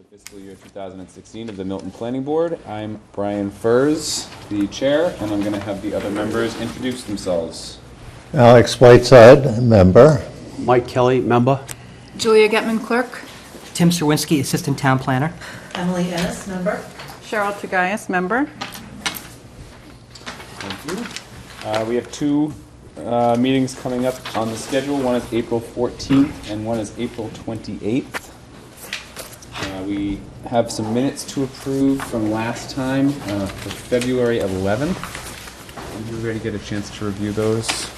the fiscal year 2016 of the Milton Planning Board. I'm Brian Furs, the chair, and I'm going to have the other members introduce themselves. Alex Whiteside, member. Mike Kelly, member. Julia Getman, clerk. Tim Serwinski, Assistant Town Planner. Emily Ennis, member. Cheryl Tagayas, member. Thank you. We have two meetings coming up on the schedule. One is April 14th and one is April 28th. We have some minutes to approve from last time for February 11th. Did you already get a chance to review those?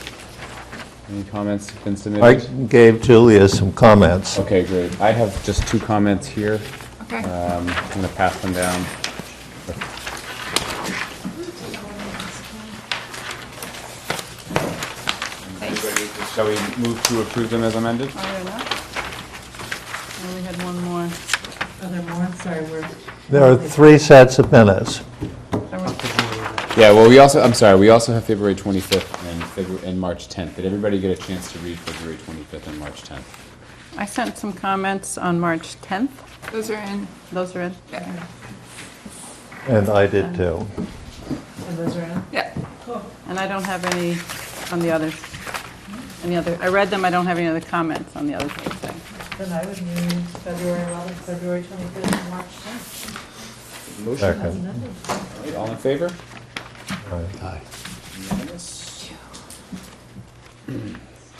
Any comments have been submitted? I gave Julia some comments. Okay, great. I have just two comments here. Okay. I'm going to pass them down. Shall we move to approve them as amended? Are there not? Oh, we had one more. Are there more? Sorry, There are 3 sets of minutes. Yeah, well, we also have February 25th and March 10th. Did everybody get a chance to read February 25th and March 10th? I sent some comments on March 10th. Those are in. Those are in? Yeah. And I did too. And those are in? Yeah. And I don't have any on the others. I read them, I don't have any other comments on the other things. Then I would move February 11th, February 25th, and March 10th. Motion? Second. All right, all in favor? Aye. Unanimous.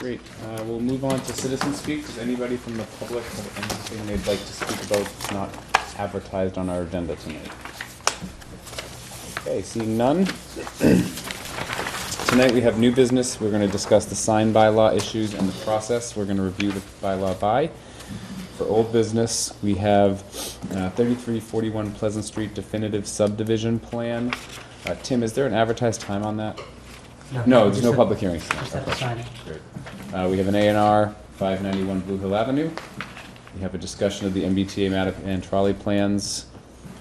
Great. We'll move on to citizen speak. Does anybody from the public have anything they'd like to speak about that's not advertised on our agenda tonight? Okay, seeing none. Tonight we have new business. We're going to discuss the sign bylaw issues and the process. We're going to review the bylaw by. For old business, we have 3341 Pleasant Street definitive subdivision plan. Tim, is there an advertised time on that? No, there's no public hearings tonight. Just have to sign it. Great. We have an A&R 591 Blue Hill Avenue. We have a discussion of the MBTA Mattapan trolley plans.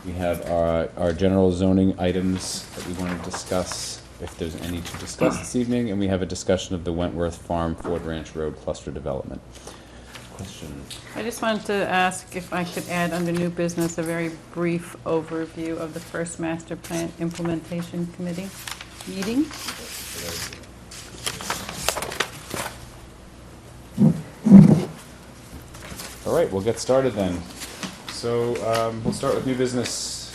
We have our general zoning items that we want to discuss, if there's any to discuss this evening, and we have a discussion of the Wentworth Farm Ford Ranch Road cluster development. Question? I just wanted to ask if I could add under new business a very brief overview of the first master plan implementation committee meeting. All right, we'll get started then. So we'll start with new business.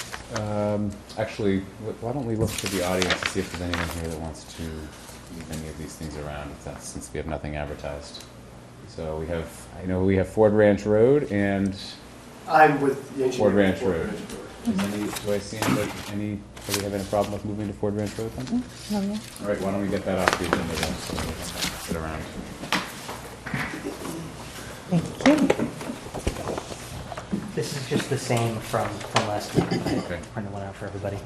Actually, why don't we look to the audience to see if there's anyone here that wants to move any of these things around, since we have nothing advertised. So I know we have Ford Ranch Road and I'm with the engineer. Ford Ranch Road. Do I see anybody have any problem with moving to Ford Ranch Road then? No, yeah. All right, why don't we get that off the agenda then, so we can sit around. Thank you. This is just the same from last week. Okay. Printed one out for everybody.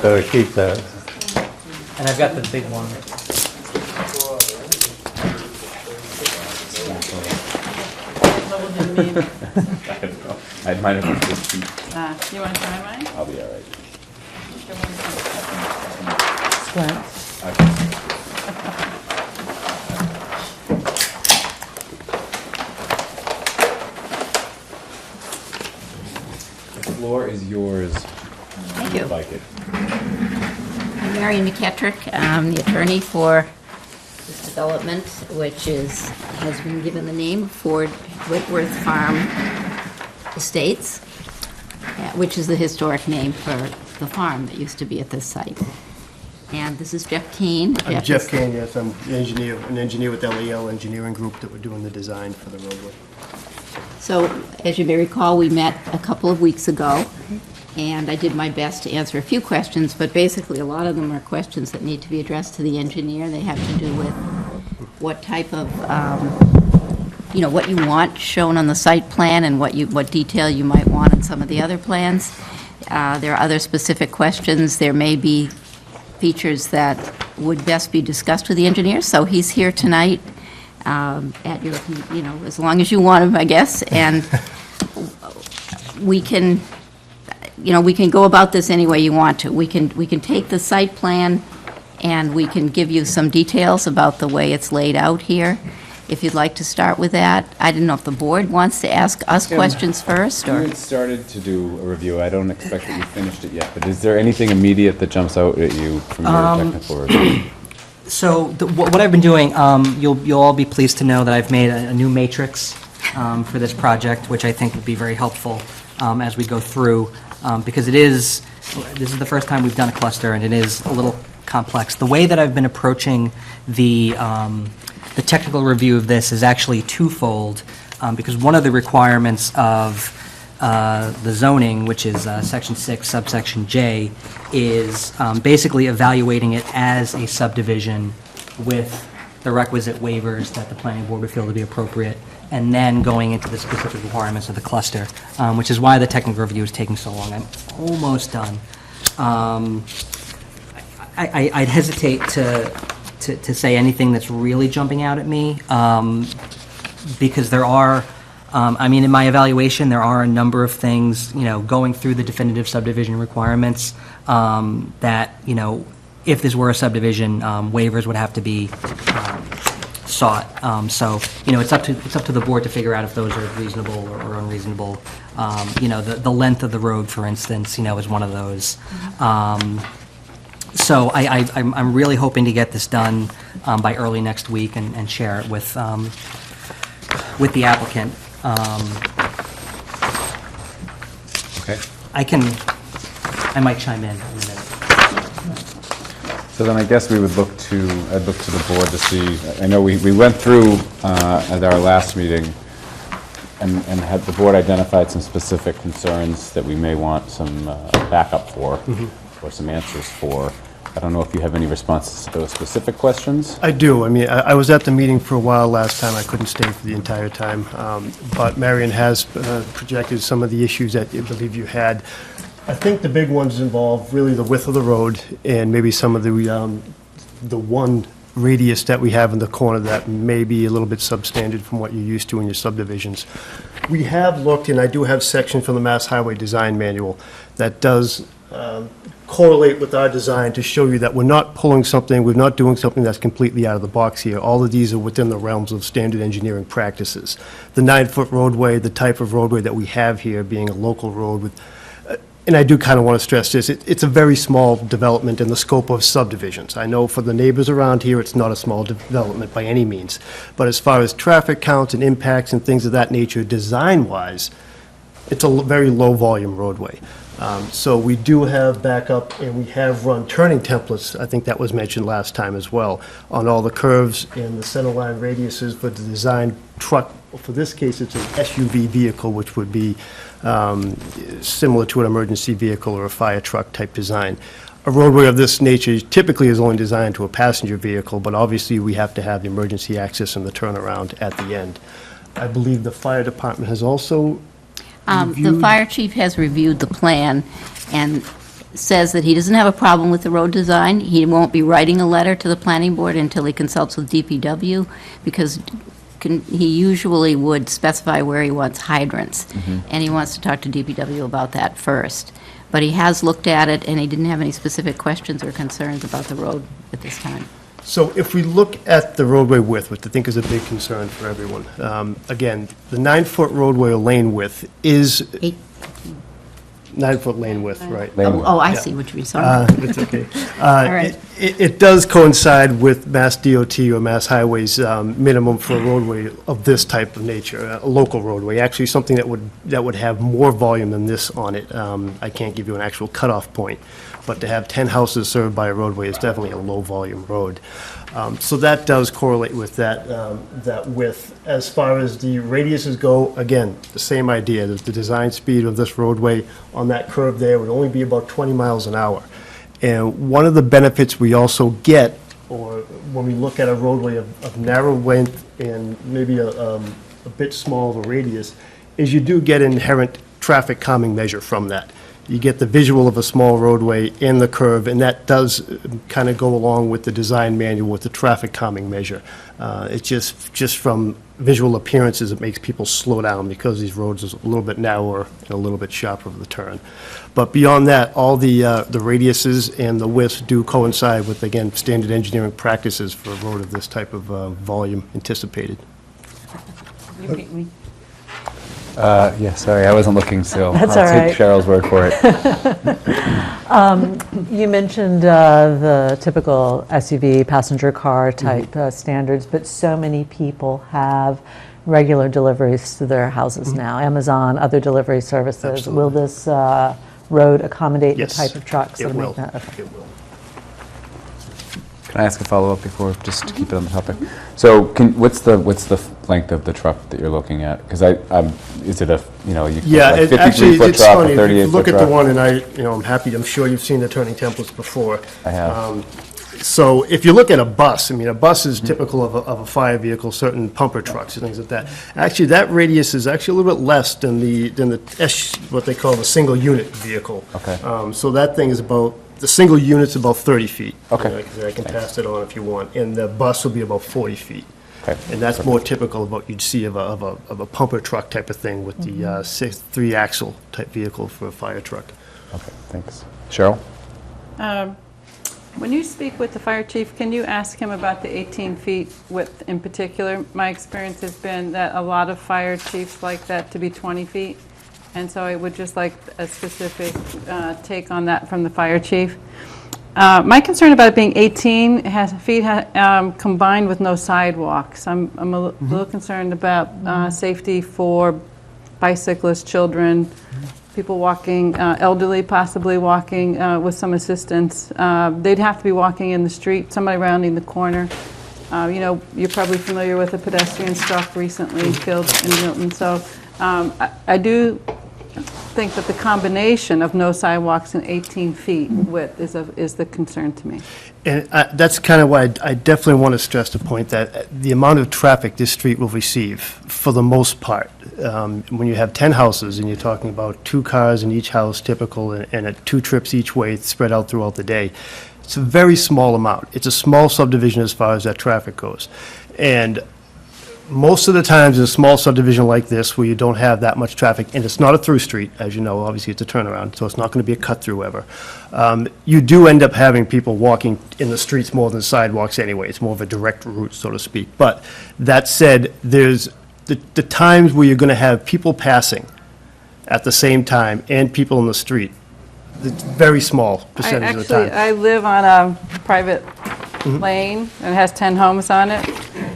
Better keep that. And I've got the big one. I don't know. I might have just cheap. You want to try mine? I'll be all right. Square. The floor is yours. Thank you. Like it. I'm Mary McKettrick. I'm the attorney for this development, which has been given the name Ford Whitworth Farm Estates, which is the historic name for the farm that used to be at this site. And this is Jeff Kane. I'm Jeff Kane, yes, I'm an engineer with LEL Engineering Group that were doing the design for the roadway. So, as you may recall, we met a couple of weeks ago, and I did my best to answer a few questions, but basically a lot of them are questions that need to be addressed to the engineer. They have to do with what type of, what you want shown on the site plan and what detail you might want in some of the other plans. There are other specific questions. There may be features that would best be discussed with the engineer, so he's here tonight at your, as long as you want him, I guess, and we can go about this any way you want to. We can take the site plan and we can give you some details about the way it's laid out here. if you'd like to start with that. I don't know if the board wants to ask us questions first, You or? had started to do a review. I don't expect that you finished it yet, but is there anything immediate that jumps out at you from your technical review? So what I've been doing, you'll all be pleased to know that I've made a new matrix for this project, which I think would be very helpful as we go through, because this is the first time we've done a cluster, and it is a little complex. The way that I've been approaching the technical review of this is actually twofold, because one of the requirements of the zoning, which is Section 6, subsection J, is basically evaluating it as a subdivision with the requisite waivers that the planning board would feel to be appropriate, and then going into the specific requirements of the cluster, which is why the technical review is taking so long. I'm almost done. I'd hesitate to say anything that's really jumping out at me, because there are, in my evaluation, there are a number of things, going through the definitive subdivision requirements, that, if this were a subdivision, waivers would have to be sought. So, it's up to the board to figure out if those are reasonable or unreasonable. The length of the road, for instance, is one of those. So I'm really hoping to get this done by early next week and share it with the applicant. Okay. I might chime in a minute. So then I guess I'd look to the board to see, I know we went through at our last meeting and had the board identified some specific concerns that we may want some backup for, or some answers for. I don't know if you have any responses to those specific questions? I do. I was at the meeting for a while last time. I couldn't stay for the entire time. But Marion has projected some of the issues that I believe you had. I think the big ones involve really the width of the road and maybe some of the one radius that we have in the corner that may be a little bit substandard from what you're used to in your subdivisions. We have looked, and I do have section from the Mass Highway Design Manual that does correlate with our design to show you that we're not doing something that's completely out of the box here. All of these are within the realms of standard engineering practices. The 9-foot roadway, the type of roadway that we have here being a local road with, and I do kind of want to stress this, it's a very small development in the scope of subdivisions. I know for the neighbors around here, it's not a small development by any means. But as far as traffic counts and impacts and things of that nature, design-wise, it's a very low-volume roadway. So we do have backup, and we have run turning templates, I think that was mentioned last time as well, on all the curves and the centerline radiuses for the design truck. For this case, it's an SUV vehicle, which would be similar to an emergency vehicle or a fire truck type design. A roadway of this nature typically is only designed to a passenger vehicle, but obviously we have to have the emergency access and the turnaround at the end. I believe the fire department has also The fire chief has reviewed the plan and says that he doesn't have a problem with the road design. He won't be writing a letter to the planning board until he consults with DPW, because he usually would specify where he wants hydrants, and he wants to talk to DPW about that first. But he has looked at it, and he didn't have any specific questions or concerns about the road at this time. So if we look at the roadway width, which I think is a big concern for everyone, again, the 9-foot roadway lane width is 9-foot lane width, right? Oh, I see what you're saying. It's okay. right. It does coincide with Mass DOT or Mass Highway's minimum for a roadway of this type of nature, a local roadway, actually something that would have more volume than this on it. I can't give you an actual cutoff point, but to have 10 houses served by a roadway is definitely a low-volume road. So that does correlate with that width. As far as the radiuses go, again, the same idea, that the design speed of this roadway on that curve there would only be about 20 miles an hour. And one of the benefits we also get, or when we look at a roadway of narrow length and maybe a bit small of a radius, is you do get inherent traffic calming measure from that. You get the visual of a small roadway in the curve, and that does kind of go along with the design manual with the traffic calming measure. It's just from visual appearances, it makes people slow down because these roads are a little bit narrower and a little bit sharper of the turn. But beyond that, all the radiuses and the widths do coincide with, again, standard engineering practices for a road of this type of volume anticipated. You beat me. Yeah, sorry, I wasn't looking, so That's I'll all take right. Cheryl's word for it. You mentioned the typical SUV passenger car type standards, but so many people have regular deliveries to their houses now, Amazon, other delivery services. Absolutely. Will this road accommodate the Yes, type of trucks? it that make will. that? Okay. It will. Can I ask a follow-up before, just to keep it on the topic? So, what's the length of the truck that you're looking at? Because is it a, you Yeah, like actually, 53-foot it's truck, funny, a if you 38-foot look at the truck? one, and I'm sure you've seen the turning templates before. I have. So if you look at a bus, a bus is typical of a fire vehicle, certain pumper trucks and things like that. Actually, that radius is actually a little bit less than what they call the single unit vehicle. Okay. So that thing is the single unit's about 30 feet. Okay. I can pass it on if you want, and the bus will be about 40 feet. Okay. And that's more typical of what you'd see of a pumper truck type of thing with the 3-axle type vehicle for a fire truck. Okay, thanks. Cheryl? When you speak with the fire chief, can you ask him about the 18 feet width in particular? My experience has been that a lot of fire chiefs like that to be 20 feet. And so I would just like a specific take on that from the fire chief. My concern about it being 18 feet combined with no sidewalks. I'm a little concerned about safety for bicyclists, children, people walking, elderly possibly walking with some assistance. They'd have to be walking in the street, somebody rounding the corner. You're probably familiar with a pedestrian struck recently, killed in Milton. So I do think that the combination of no sidewalks and 18 feet width is the concern to me. And that's kind of why I definitely want to stress the point that the amount of traffic this street will receive, for the most part, when you have 10 houses and you're talking about 2 cars in each house typical and at 2 trips each way spread out throughout the day, it's a very small amount. It's a small subdivision as far as that traffic goes. And most of the times in a small subdivision like this, where you don't have that much traffic, and it's not a through street, as you know, obviously it's a turnaround, so it's not going to be a cut-through ever, you do end up having people walking in the streets more than sidewalks anyway. It's more of a direct route, so to speak. But that said, there's the times where you're going to have people passing at the same time and people in the street. It's very small percentage of the time. I live on a private lane, and it has 10 homes on it,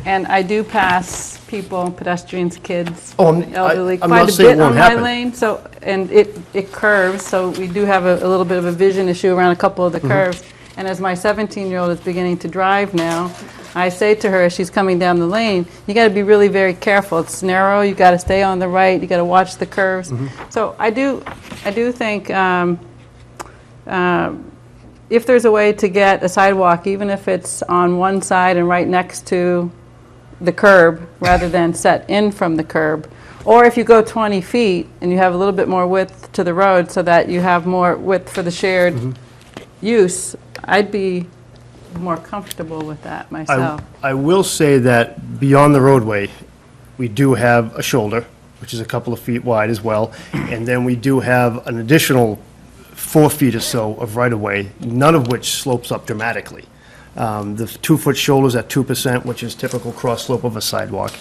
and I do pass people, pedestrians, kids, Oh, I'm elderly, not quite a saying it bit won't on my happen. lane, so, and it curves, so we do have a little bit of a vision issue around a couple of the curves. And as my 17-year-old is beginning to drive now, I say to her as she's coming down the lane, you got to be really very careful. It's narrow, you got to stay on the right, you got to watch the curves. So I do think if there's a way to get a sidewalk, even if it's on one side and right next to the curb, rather than set in from the curb, or if you go 20 feet and you have a little bit more width to the road so that you have more width for the shared use, I'd be more comfortable with that myself. I will say that beyond the roadway, we do have a shoulder, which is a couple of feet wide as well, and then we do have an additional 4 feet or so of right-of-way, none of which slopes up dramatically. The 2-foot shoulder's at 2%, which is typical cross-slope of a sidewalk.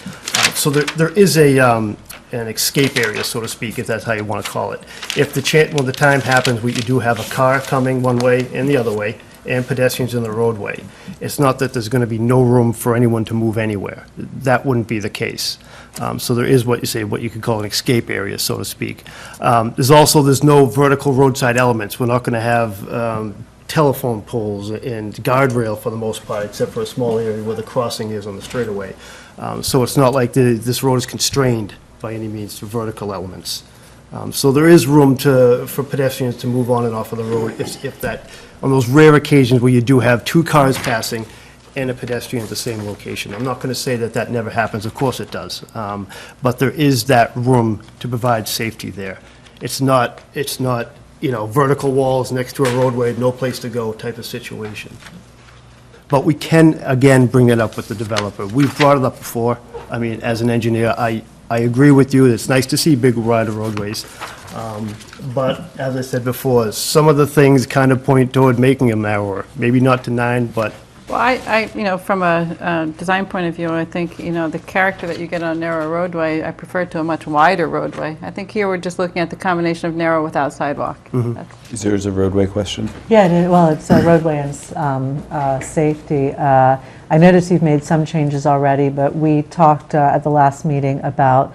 So there is an escape area, so to speak, if that's how you want to call it. If when the time happens, you do have a car coming one way and the other way, and pedestrians in the roadway. It's not that there's going to be no room for anyone to move anywhere. That wouldn't be the case. So there is what you could call an escape area, so to speak. There's no vertical roadside elements. We're not going to have telephone poles and guardrail for the most part, except for a small area where the crossing is on the straightaway. So it's not like this road is constrained by any means to vertical elements. So there is room for pedestrians to move on and off of the road if that, on those rare occasions where you do have 2 cars passing and a pedestrian at the same location. I'm not going to say that never happens, of course it does. But there is that room to provide safety there. It's not vertical walls next to a roadway, no place to go type of situation. But we can, again, bring it up with the developer. We've brought it up before. As an engineer, I agree with you. It's nice to see big wider roadways. But as I said before, some of the things kind of point toward making them narrower. Maybe not to 9, but Well, from a design point of view, I think, the character that you get on a narrow roadway, I prefer to a much wider roadway. I think here we're just looking at the combination of narrow without sidewalk. That's- Is yours a roadway question? Yeah, well, it's roadway and safety. I noticed you've made some changes already, but we talked at the last meeting about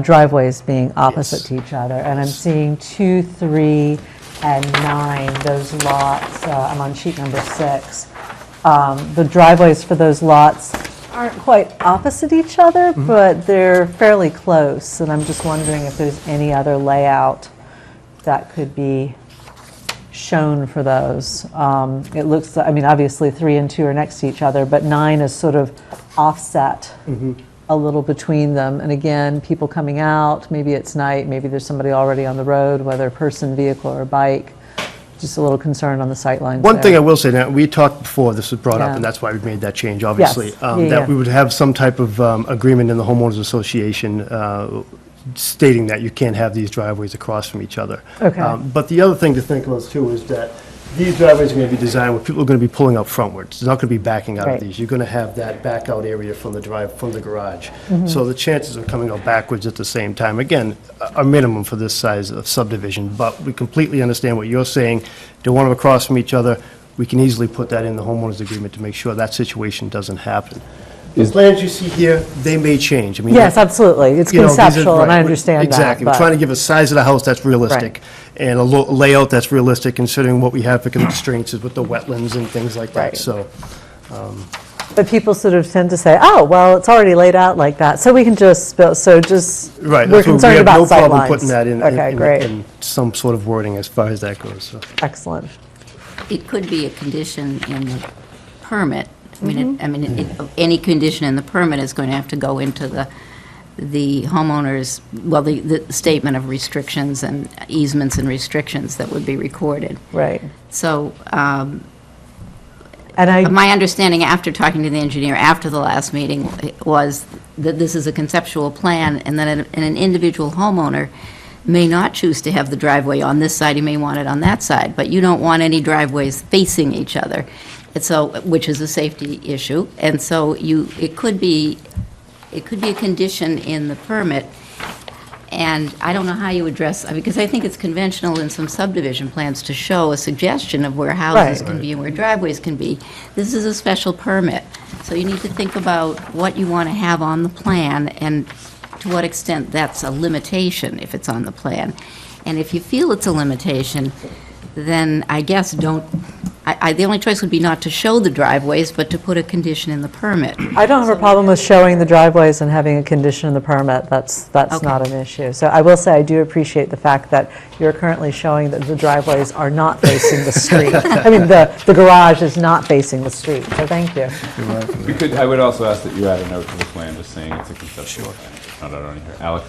driveways being opposite to each other. And I'm seeing 2, 3, and 9, those lots. I'm on sheet number 6. The driveways for those lots aren't quite opposite each other, but they're fairly close. And I'm just wondering if there's any other layout that could be shown for those. It looks, obviously 3 and 2 are next to each other, but 9 is sort of offset a little between them. And again, people coming out, maybe it's night, maybe there's somebody already on the road, whether person, vehicle, or bike. Just a little concern on the sight lines One there. thing I will say, now, we talked before, this was brought up, Yeah. and that's why we made that change, obviously. Yes. Yeah, yeah. That we would have some type of agreement in the homeowners association stating that you can't have these driveways across from each other. Okay. But the other thing to think about too is that these driveways are going to be designed where people are going to be pulling out frontwards. They're not going to be backing out Right. of these. You're going to have that back out area from the garage. Mm-hmm. So the chances of coming out backwards at the same time, again, are minimum for this size of subdivision. But we completely understand what you're saying. Don't want them across from each other. We can easily put that in the homeowners agreement to make sure that situation doesn't happen. The plans you see here, they may change. Yes, absolutely. It's you know, these are- conceptual, and I right, understand that. Exactly. We're but- trying to give a size of the house that's realistic, and a layout that's realistic, considering what we have for constraints is with the wetlands and things like that, Right. so. But people sort of tend to say, oh, well, it's already laid out like that, so we can just, Right. we're that's what we concerned have about no sight problem lines. putting that in, Okay, great. in some sort of wording as far as that goes, so. Excellent. It could be a condition in the permit. Any condition in the permit is going to have to go into the homeowner's, well, the statement of restrictions and easements and restrictions that would be recorded. Right. So, And I, my understanding after talking to the engineer after the last meeting was that this is a conceptual plan, and that an individual homeowner may not choose to have the driveway on this side, he may want it on that side, but you don't want any driveways facing each other, and so, which is a safety issue, and so it could be a condition in the permit, and I don't know how you address, because I think it's conventional in some subdivision plans to show a suggestion of where houses Right. can be and where driveways can be. This is a special permit, so you need to think about what you want to have on the plan and to what extent that's a limitation if it's on the plan. And if you feel it's a limitation, then I guess the only choice would be not to show the driveways, but to put a condition in the permit. I don't have a problem with showing the driveways and having a condition in the permit. That's Okay. not an issue. So I will say, I do appreciate the fact that you're currently showing that the driveways are not facing the street. The garage is not facing the street, so thank you. I would also ask that you add a note to the plan, just saying it's a conceptual plan. It's not out on here. Alex?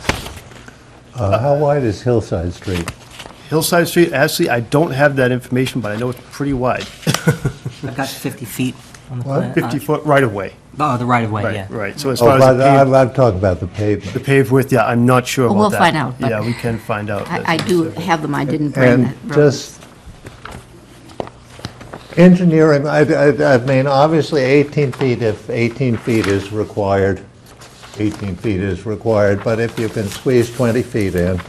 How wide is Hillside Street? Hillside Street, actually, I don't have that information, but I know it's pretty wide. I've got 50 feet on the What? plan. 50-foot right-of-way. Oh, the right-of-way, yeah. Right, so as Oh, far as but the paved- I'm talking about the pavement. the paved width, yeah, I'm not sure Well, about we'll that. find out, but- Yeah, we can find out. I do have them, I didn't bring And that. just engineering, I mean, obviously 18 feet, if 18 feet is required, 18 feet is required, but if you can squeeze 20 feet in,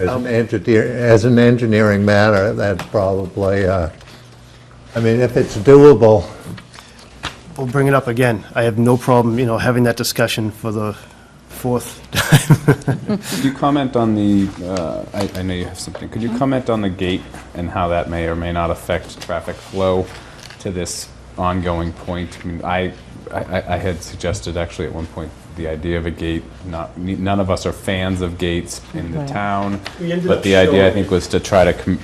as an engineering matter, that's probably, if it's doable, We'll bring it up again. I have no problem, having that discussion for the fourth time. Could you comment on the, I know you have something, could you comment on the gate and how that may or may not affect traffic flow to this ongoing point? I had suggested actually at one point the idea of a gate. None of us are fans of gates in the Right. town, We ended but up the idea I showing- think was to try to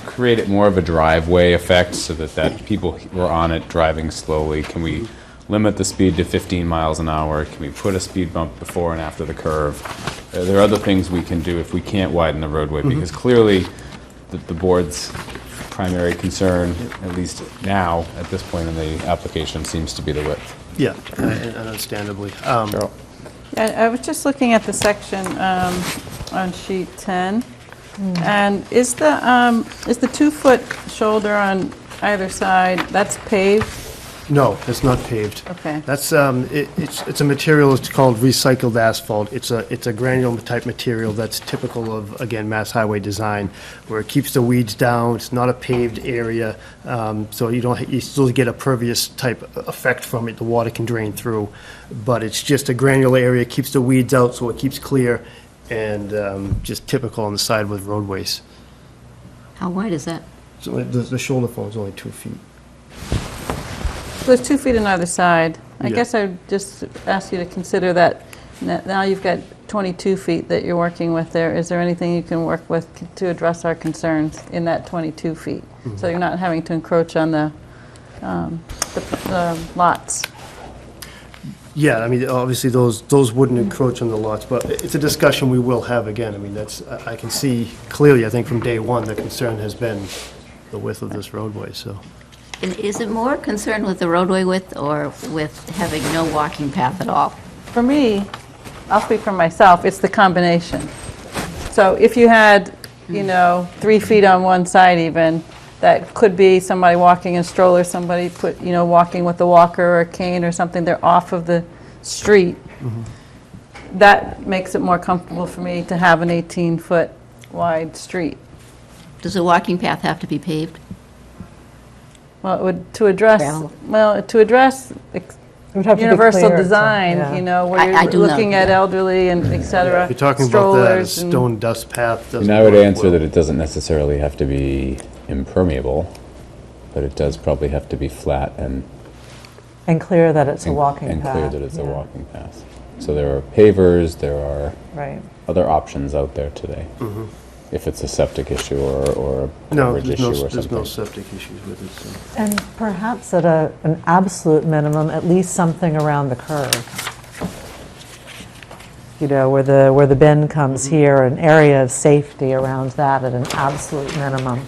create it more of a driveway effect so that people were on it driving slowly. Can we limit the speed to 15 miles an hour? Can we put a speed bump before and after the curve? There are other things we can do if we can't widen the roadway, because clearly the board's primary concern, at least now, at this point in the application, seems to be the width. Yeah, and understandably. Cheryl? I was just looking at the section on sheet 10, and is the 2-foot shoulder on either side, that's paved? No, it's not paved. Okay. That's, it's a material, it's called recycled asphalt. It's a granule type material that's typical of, again, Mass Highway design, where it keeps the weeds down, it's not a paved area, so you still get a pervious type effect from it, the water can drain through, but it's just a granular area, keeps the weeds out, so it keeps clear, and just typical on the side with roadways. How wide is that? So the shoulder fall is only 2 feet. There's 2 feet on either side. I Yeah. guess I'd just ask you to consider that now you've got 22 feet that you're working with there. Is there anything you can work with to address our concerns in that 22 feet? So you're not having to encroach on the lots. Yeah, I mean, obviously, those wouldn't encroach on the lots, but it's a discussion we will have again. I mean, I can see clearly, I think from day one, the concern has been the width of this roadway, so. And is it more concerned with the roadway width or with having no walking path at all? For me, I'll speak for myself, it's the combination. So if you had, 3 feet on one side even, that could be somebody walking in a stroller, somebody walking with a walker or a cane or something, they're off of the street. That makes it more comfortable for me to have an 18-foot wide street. Does the walking path have to be paved? Well, it would, to address It would have to be universal clear, so, design, yeah. where I you're do know, looking at yeah. elderly and et cetera. If you're talking about that, a strollers and- stone dust path doesn't And I would work answer well. that it doesn't necessarily have to be impermeable, but it does probably have to be flat and And clear that it's a walking and path. clear that it's a yeah, walking path. So there are pavers, there are Right. other options out there today. If it's a septic issue or a No, coverage issue or there's no something. septic issues with it, so. And perhaps at an absolute minimum, at least something around the curve. Where the bend comes here, an area of safety around that at an absolute minimum.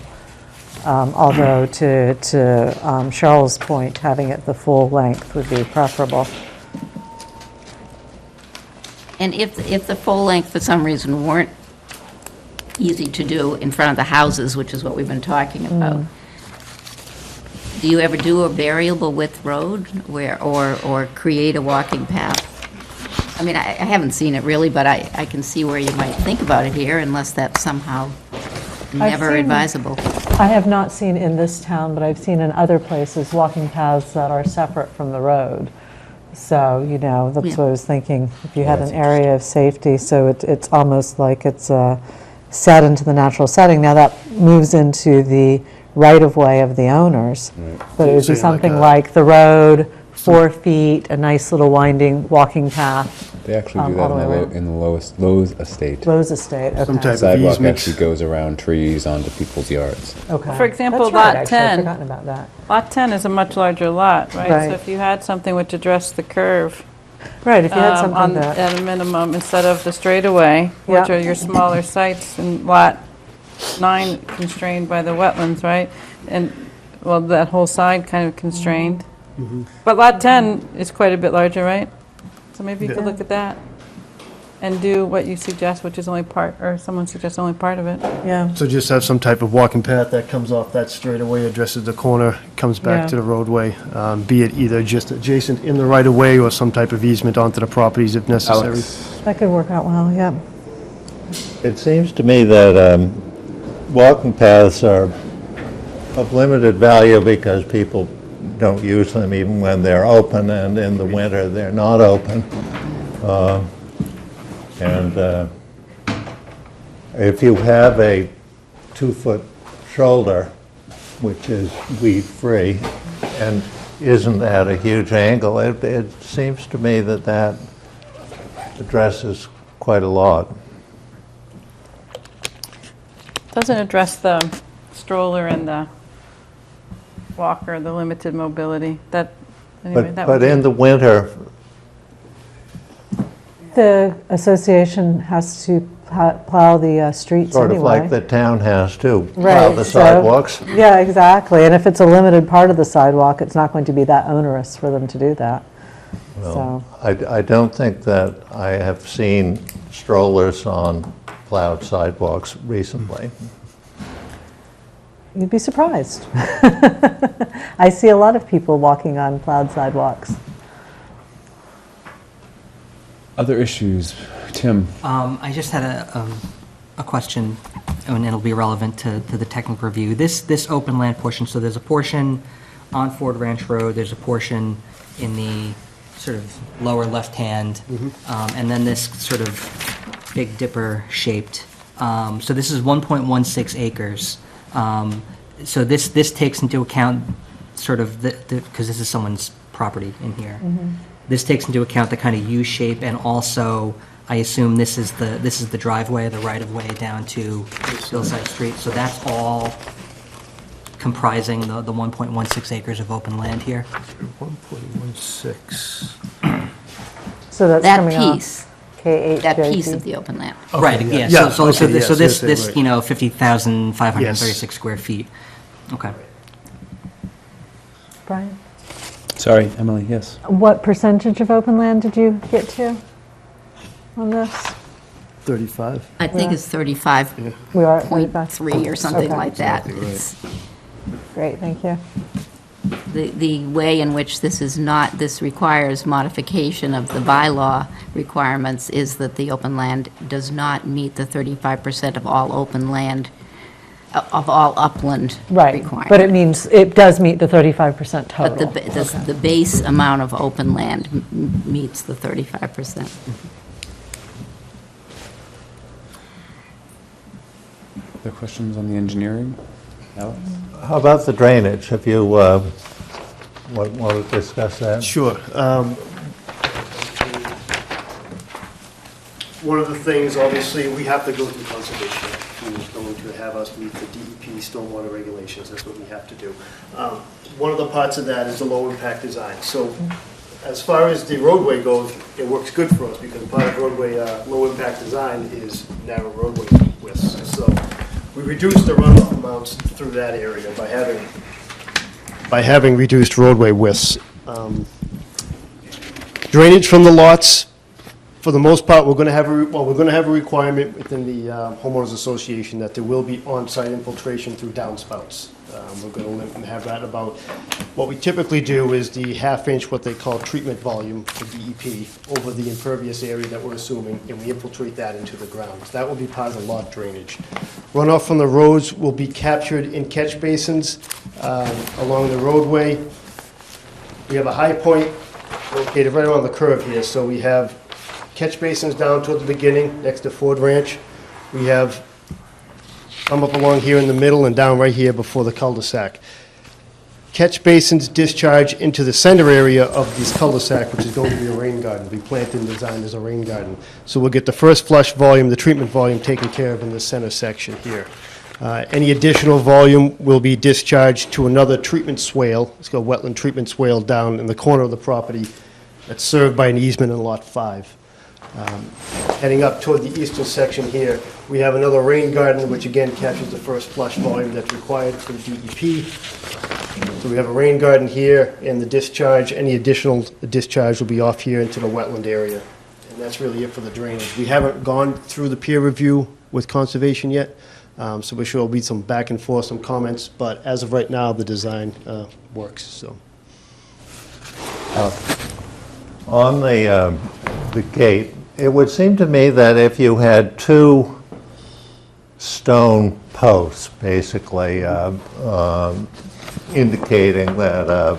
Although to Charles' point, having it the full length would be preferable. And if the full length for some reason weren't easy to do in front of the houses, which is what we've been talking about, do you ever do a variable width road or create a walking path? I mean, I haven't seen it really, but I can see where you might think about it here unless that's somehow never seen- advisable. I have not seen in this town, but I've seen in other places walking paths that are separate from the road. So, that's Yeah. what I was thinking. If you had an area of safety, so it's almost like it's set into the natural setting. Now that moves into the right-of-way of the owners. But it would be Saying like something a- like the road, 4 feet, a nice little winding walking path, They actually do all that the way around. in the Lowe's estate. Lowe's Estate. Some Okay. type of Sidewalk easement. actually goes around trees onto people's yards. Okay. For example, That's right, lot actually, I'd 10. forgotten about that. Lot 10 is a much larger lot, right? Right. So if you had something which addressed the curve Right, if you had something on, that, at a minimum, instead of the straightaway, which Yeah. are your smaller sites, and lot 9 constrained by the wetlands, right? And, well, that whole side kind of constrained. But lot 10 is quite a bit larger, right? So maybe you could Yeah. look at that and do what you suggest, which is only part, or someone suggests only part of it. yeah. So just have some type of walking path that comes off that straightaway, addresses the corner, comes Yeah. back to the roadway, be it either just adjacent in the right-of-way or some type of easement onto the properties if necessary. Alex, That could work out well, yeah. It seems to me that walking paths are of limited value because people don't use them even when they're open, and in the winter, they're not open. And if you have a 2-foot shoulder, which is weed-free, and isn't at a huge angle, it seems to me that that addresses quite a lot. Doesn't address the stroller and the walker, the limited mobility. That, anyway, that would But in be- the winter, The association has to plow the streets sort of anyway. like the town has too, plow Right, the so- sidewalks. Yeah, exactly. And if it's a limited part of the sidewalk, it's not going to be that onerous for them to do that. So, I don't think that I have seen strollers on plowed sidewalks recently. You'd be surprised. I see a lot of people walking on plowed sidewalks. Other issues? Tim? I just had a question, and it'll be relevant to the technical review. This open land portion, so there's a portion on Ford Ranch Road, there's a portion in the sort of lower left-hand, and then this sort of Big Dipper shaped. So this is 1.16 acres. So this takes into account sort of because this is someone's property in here. This takes into account the kind of U shape, and also I assume this is the driveway, the right of way down to Hillside Street. So that's all comprising the 1.16 acres of open land here. 1.16. So that's That coming off piece, K8. that piece of the open land. Right. yeah. Yeah. Yeah, So okay, yes, this yes, right. 50,536 square feet. Okay. Brian? Sorry, Emily, yes. What percentage of open land did you get to on this? 35. I think it's 35.3 We are at 35? or something Okay. like that. Exactly right. It's- Great, thank you. The way in which this requires modification of the bylaw requirements is that the open land does not meet the 35% of all open land, of all upland Right, requirement. but it means, it does meet the 35% But total. the base amount of open land meets the 35%. Other questions on the engineering? Alex? How about the drainage? Have you, want to discuss that? Sure. One of the things, obviously, we have to go through conservation, who's going to have us meet the DEP stormwater regulations, that's what we have to do. One of the parts of that is the low-impact design. So as far as the roadway goes, it works good for us, because part of roadway, low-impact design is narrow roadway widths. So we reduced the runoff amounts through that area by having reduced roadway widths. Drainage from the lots, for the most part, we're going to have a requirement within the homeowners association that there will be on-site infiltration through downspouts. We're going to have that about, what we typically do is the half-inch, what they call treatment volume for DEP, over the impervious area that we're assuming, and we infiltrate that into the ground. So that will be part of the lot drainage. Runoff from the roads will be captured in catch basins along the roadway. We have a high point located right around the curve here, so we have catch basins down toward the beginning, next to Ford Ranch. We have come up along here in the middle and down right here before the cul-de-sac. Catch basins discharge into the center area of this cul-de-sac, which is going to be a rain garden, be planted and designed as a rain garden. So we'll get the first flush volume, the treatment volume taken care of in the center section here. Any additional volume will be discharged to another treatment swale, it's called wetland treatment swale, down in the corner of the property that's served by an easement in Lot 5. Heading up toward the eastern section here, we have another rain garden, which again captures the first flush volume that's required for the DEP. So we have a rain garden here, and the discharge, any additional discharge will be off here into the wetland area. And that's really it for the drainage. We haven't gone through the peer review with conservation yet, so we're sure there'll be some back and forth, some comments, but as of right now, the design works, so. On the gate, it would seem to me that if you had two stone posts, basically, indicating that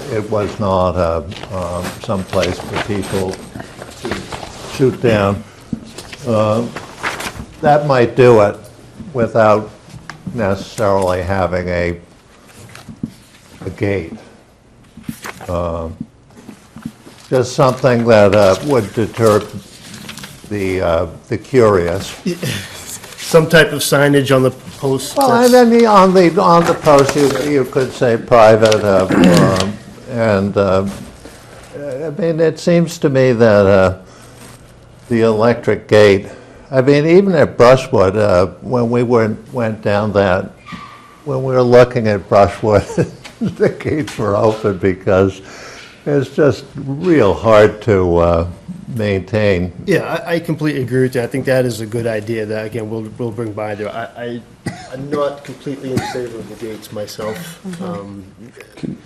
it was not some place for people to shoot down, that might do it without necessarily having a gate. Just something that would deter the curious. Some type of signage on the posts. Well, and then on the post, you could say private, and I mean, it seems to me that the electric gate, I mean, even at Brushwood, when we went down that, when we were looking at Brushwood, the gates were open because it's just real hard to maintain. Yeah, I completely agree with you. I think that is a good idea that, again, we'll bring by there. I'm not completely in favor of the gates myself. Can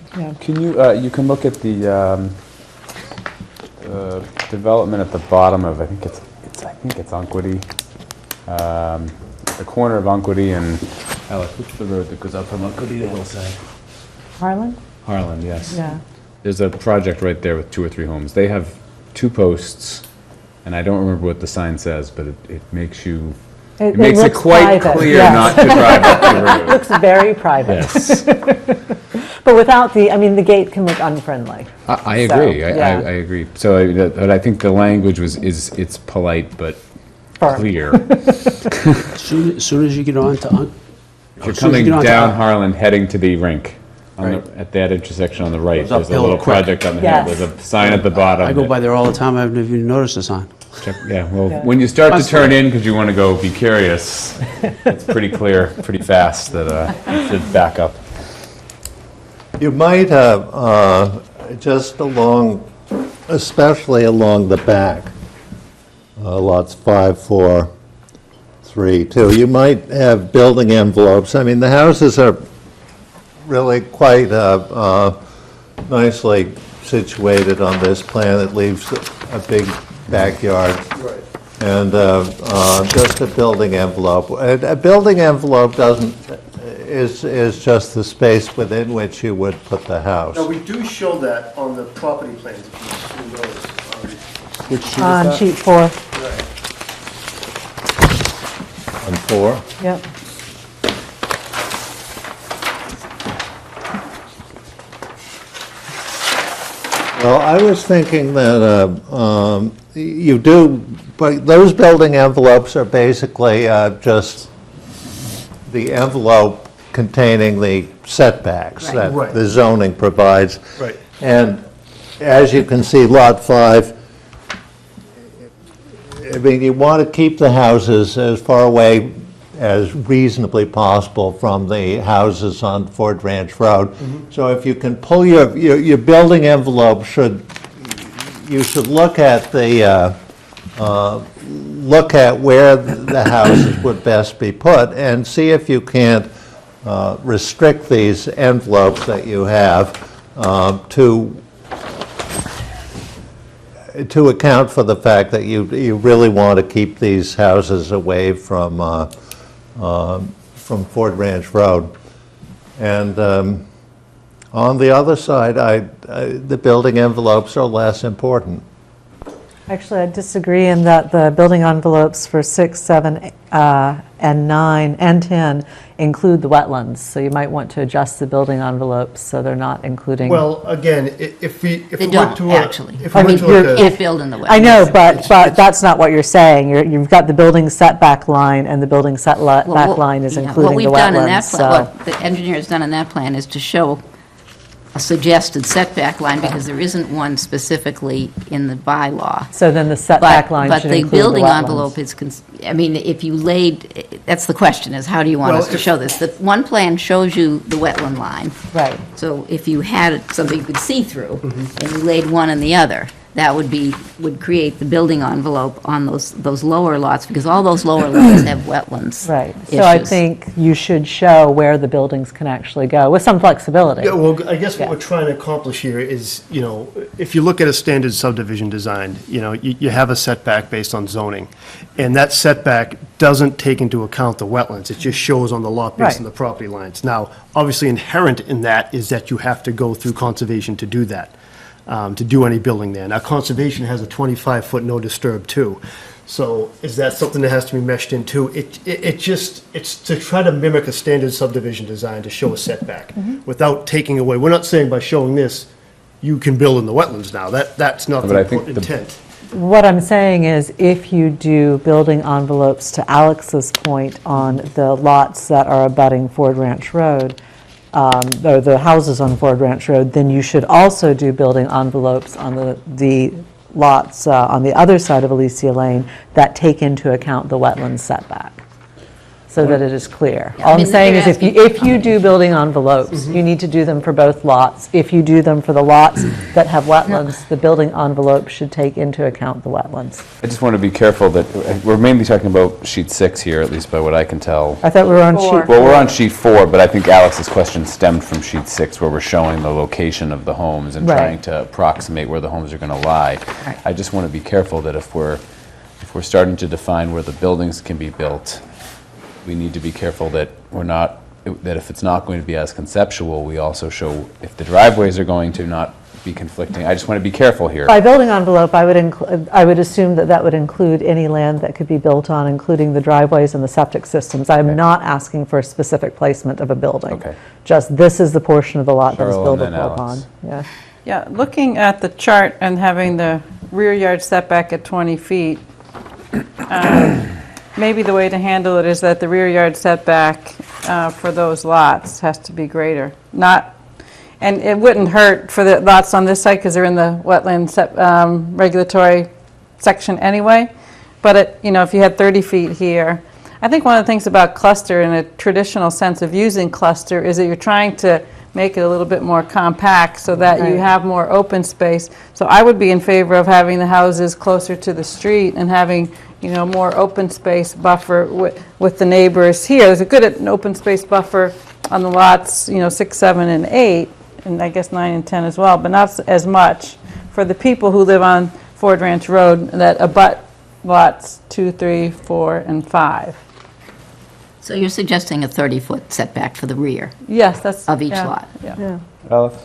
you can look at the development at the bottom of, I think it's Unquity, the corner of Unquity and, Alex, what's the road that goes up from Unquity to Hillside? Harlan? Harlan, yes. Yeah. There's a project right there with 2 or 3 homes. They have 2 posts, and I don't remember what the sign says, but it makes you, it makes it looks quite private, clear yes. not to drive up the road. Looks very private. Yes, But without the, I mean, the gate can look unfriendly. I agree. So, I yeah. agree. So, but I think the language it's polite but Firm. clear. As soon as you get on to, If you're coming down Harlan, heading to the rink, at that intersection on the right, Goes there's a uphill little quick. project on the hill. Yes. There's a sign at the bottom. I go that- by there all the time, I haven't even noticed the sign. Yeah, well, Yeah. when you start to turn in because you want to go be curious, it's pretty clear, pretty fast that you should back up. You might have, just along, especially along the back, lots 5, 4, 3, 2, you might have building envelopes. I mean, the houses are really quite nicely situated on this plan. It leaves a big backyard. Right. And just a building envelope. A building envelope is just the space within which you would put the house. Now, we do show that on the property plans, if you notice. Which sheet is On that? sheet 4, On 4? yep. Well, I was thinking that you do, but those building envelopes are basically just the envelope containing the setbacks Right. that Right. the zoning provides. Right. And as you can see, Lot 5, I mean, you want to keep the houses as far away as reasonably possible from the houses on Ford Ranch Road. So if you can pull your building envelope you should look at the, look at where the houses would best be put and see if you can't restrict these envelopes that you have to account for the fact that you really want to keep these houses away from Ford Ranch Road. And on the other side, the building envelopes are less important. Actually, I disagree in that the building envelopes for 6, 7, and 9, and 10 include the wetlands. So you might want to adjust the building envelopes so they're not including. Well, again, if we They went don't, to actually. If we I went mean, to you're- like Can't build in the wetlands. I know, but it's- that's not what you're saying. You've got the building setback line, and the building setback Well, line is yeah, including the What we've done in that wetlands, plan, so. what the engineer has done in that plan is to show a suggested setback line, because there isn't one specifically in the bylaw. So then the setback line should But include the the building wetlands. envelope is, I mean, if you laid, that's the question, is how do you want Well, us to if- show this? The one plan shows you the wetland line. Right. So if you had something you could see through, Mm-hmm. and you laid one in the other, that would create the building envelope on those lower lots, because all those lower lots have wetlands. Right. So I issues. think you should show where the buildings can actually go, with some flexibility. Yeah, well, I guess what Yeah. we're trying to accomplish here is, if you look at a standard subdivision design, you have a setback based on zoning, and that setback doesn't take into account the wetlands, it just shows on the lot based on Right. the property lines. Now, obviously inherent in that is that you have to go through conservation to do that, to do any building there. Now, conservation has a 25-foot no disturb too. So is that something that has to be meshed in too? It's to try to mimic a standard subdivision design to show a setback without taking away. We're not saying by showing this, you can build in the wetlands now. That's not But I the think the- intent. What I'm saying is, if you do building envelopes, to Alex's point, on the lots that are abutting Ford Ranch Road, or the houses on Ford Ranch Road, then you should also do building envelopes on the lots on the other side of Alicia Lane that take into account the wetland setback. so that it is clear. Yeah, All I I'm mean, saying they're is if you do building envelopes, you need to do them for both lots. If you do them for the lots that have wetlands, the building envelope should take into account the wetlands. I just want to be careful that, we're mainly talking about sheet 6 here, at least by what I can tell. I thought we were on Four. sheet. Well, we're on sheet 4, but I think Alex's question stemmed from sheet 6, where we're showing the location of the homes and Right. trying to approximate where the homes are going to lie. Right. I just want to be careful that if we're starting to define where the buildings can be built, we need to be careful that we're not, that if it's not going to be as conceptual, we also show if the driveways are going to not be conflicting. I just want to be careful here. By building envelope, I would assume that that would include any land that could be built on, including the driveways and the septic systems. I'm not asking for a specific placement of a building. Okay. Just this is the portion of the lot that is Cheryl and then buildable upon. Alex. Yeah. Yeah, looking at the chart and having the rear yard setback at 20 feet, maybe the way to handle it is that the rear yard setback for those lots has to be greater. And it wouldn't hurt for the lots on this side because they're in the wetland regulatory section anyway. But if you had 30 feet here, I think one of the things about cluster in a traditional sense of using cluster is that you're trying to make it a little bit more compact so that you Right. have more open space. So I would be in favor of having the houses closer to the street and having, more open space buffer with the neighbors here. There's a good open space buffer on the lots, 6, 7, and 8, and I guess 9 and 10 as well, but not as much for the people who live on Ford Ranch Road that abut lots 2, 3, 4, and 5. So you're suggesting a 30-foot setback for the rear Yes, that's. of each yeah, lot? Yeah. Alex?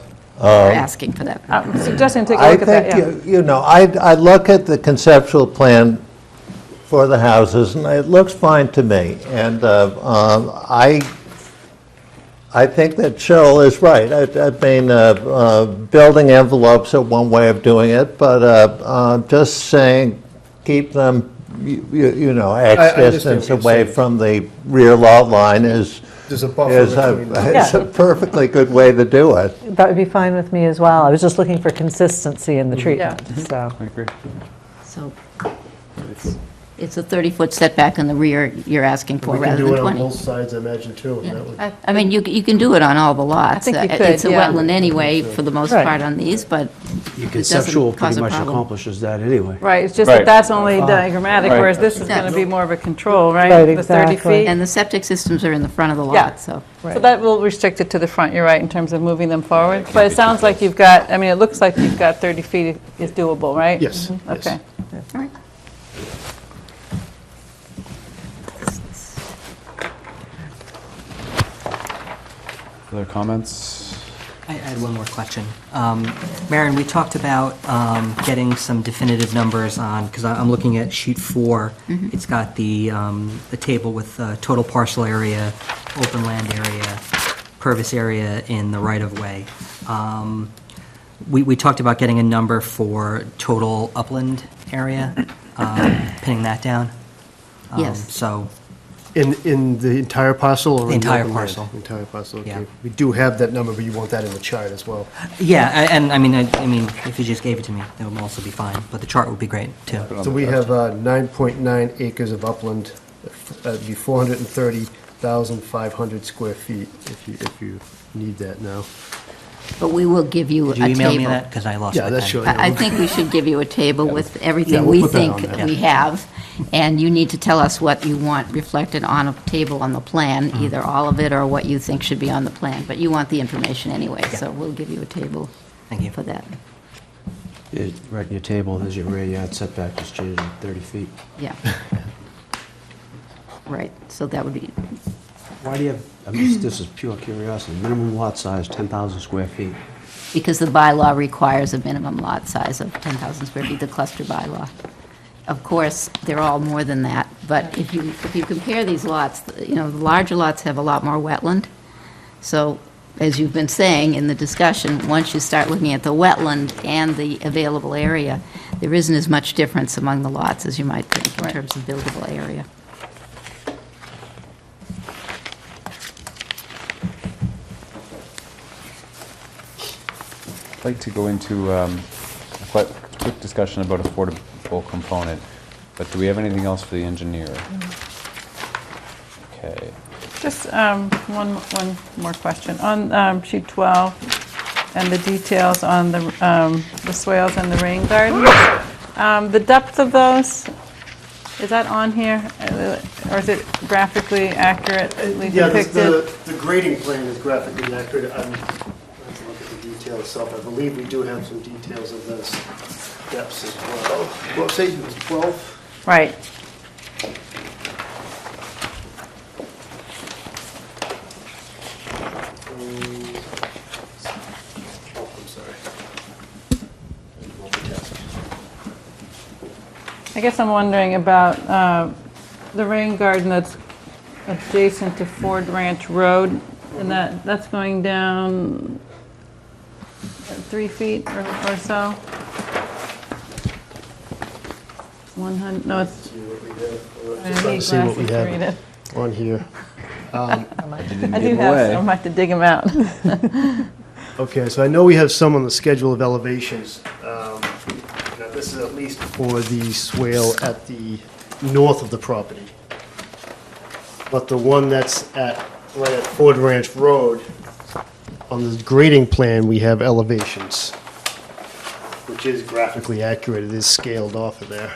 You're asking for that? I'm suggesting take a I look at that, think, yeah. I look at the conceptual plan for the houses, and it looks fine to me. And I think that Cheryl is right. I mean, building envelopes are one way of doing it, but just saying, keep them, X I understand distance what you're away saying. from the rear lot line is There's a buffer is between them. is a perfectly good way to do it. That would be fine with me as well. I was just looking for consistency in the treatment, so. I agree. So it's a 30-foot setback in the rear you're asking for We can rather do than it on 20? both sides, I imagine, too. and that would- I mean, you can do it on all the lots. think you could, It's a yeah. wetland anyway, for the most Right. part on these, but Your it conceptual doesn't cause pretty a much problem. accomplishes that anyway. Right, it's just Right. that that's only diagrammatic, Right. whereas this is going to be more of a control, right? Right, The 30 exactly. feet. And the septic systems are in the front of the Yeah. lot, so. So that will restrict it to the front, you're right, in terms of moving them forward. But it sounds like you've got, it looks like you've got 30 feet is doable, right? Yes, yes. Okay. All right. Other comments? I had one more question. Marion, we talked about getting some definitive numbers on, because I'm looking at sheet 4. It's got the table with total parcel area, open land area, pervious area in the right-of-way. We talked about getting a number for total upland area, pinning that down. Yes. So, In the entire parcel or in the Entire open land? parcel. Entire parcel, Yeah. okay. We do have that number, but you want that in the chart as well. yeah, and I mean, if you just gave it to me, that would also be fine, but the chart would be great, too. So we have 9.9 acres of upland, that'd be 430,500 square feet, if you need that now. But we will give you a Did you table. email me that? Because I lost my Yeah, pen. that's sure. I think we should give you a table with Yeah, everything we'll we put that think on there. we have, and you need to tell us what you want reflected on a table on the plan, either all of it or what you think should be on the plan, but you want the information anyway, so we'll give you a table Thank you. for that. Right in your table, there's your rear yard setback, just changed to 30 feet. Yeah. Right, so that would be, Why do you have, this is pure curiosity, minimum lot size, 10,000 square feet. because the bylaw requires a minimum lot size of 10,000 square feet, the cluster bylaw. Of course, they're all more than that, but if you compare these lots, the larger lots have a lot more wetland. So, as you've been saying in the discussion, once you start looking at the wetland and the available area, there isn't as much difference among the lots as you might think in terms of buildable area. I'd like to go into a quick discussion about affordable component, but do we have anything else for the engineer? Okay. Okay. Just one more question. On sheet 12 and the details on the swales and the rain gardens, the depth of those, is that on here? Or is it graphically accurately Yeah, depicted? the grading plan is graphically accurate. I'm going to look at the detail itself. I believe we do have some details of those depths as well. What page was 12? Right. Oh, I'm sorry. Multitask. I guess I'm wondering about the rain garden that's adjacent to Ford Ranch Road, and that's going down 3 feet or so? 100, no, it's, See what we have. I Just trying need to see what glasses we to read have it. on here. I do have some, I have to dig them out. Okay, so I know we have some on the schedule of elevations. Now, this is at least for the swale at the north of the property. But the one that's right at Ford Ranch Road, on the grading plan, we have elevations, which is graphically accurate. It is scaled off of there.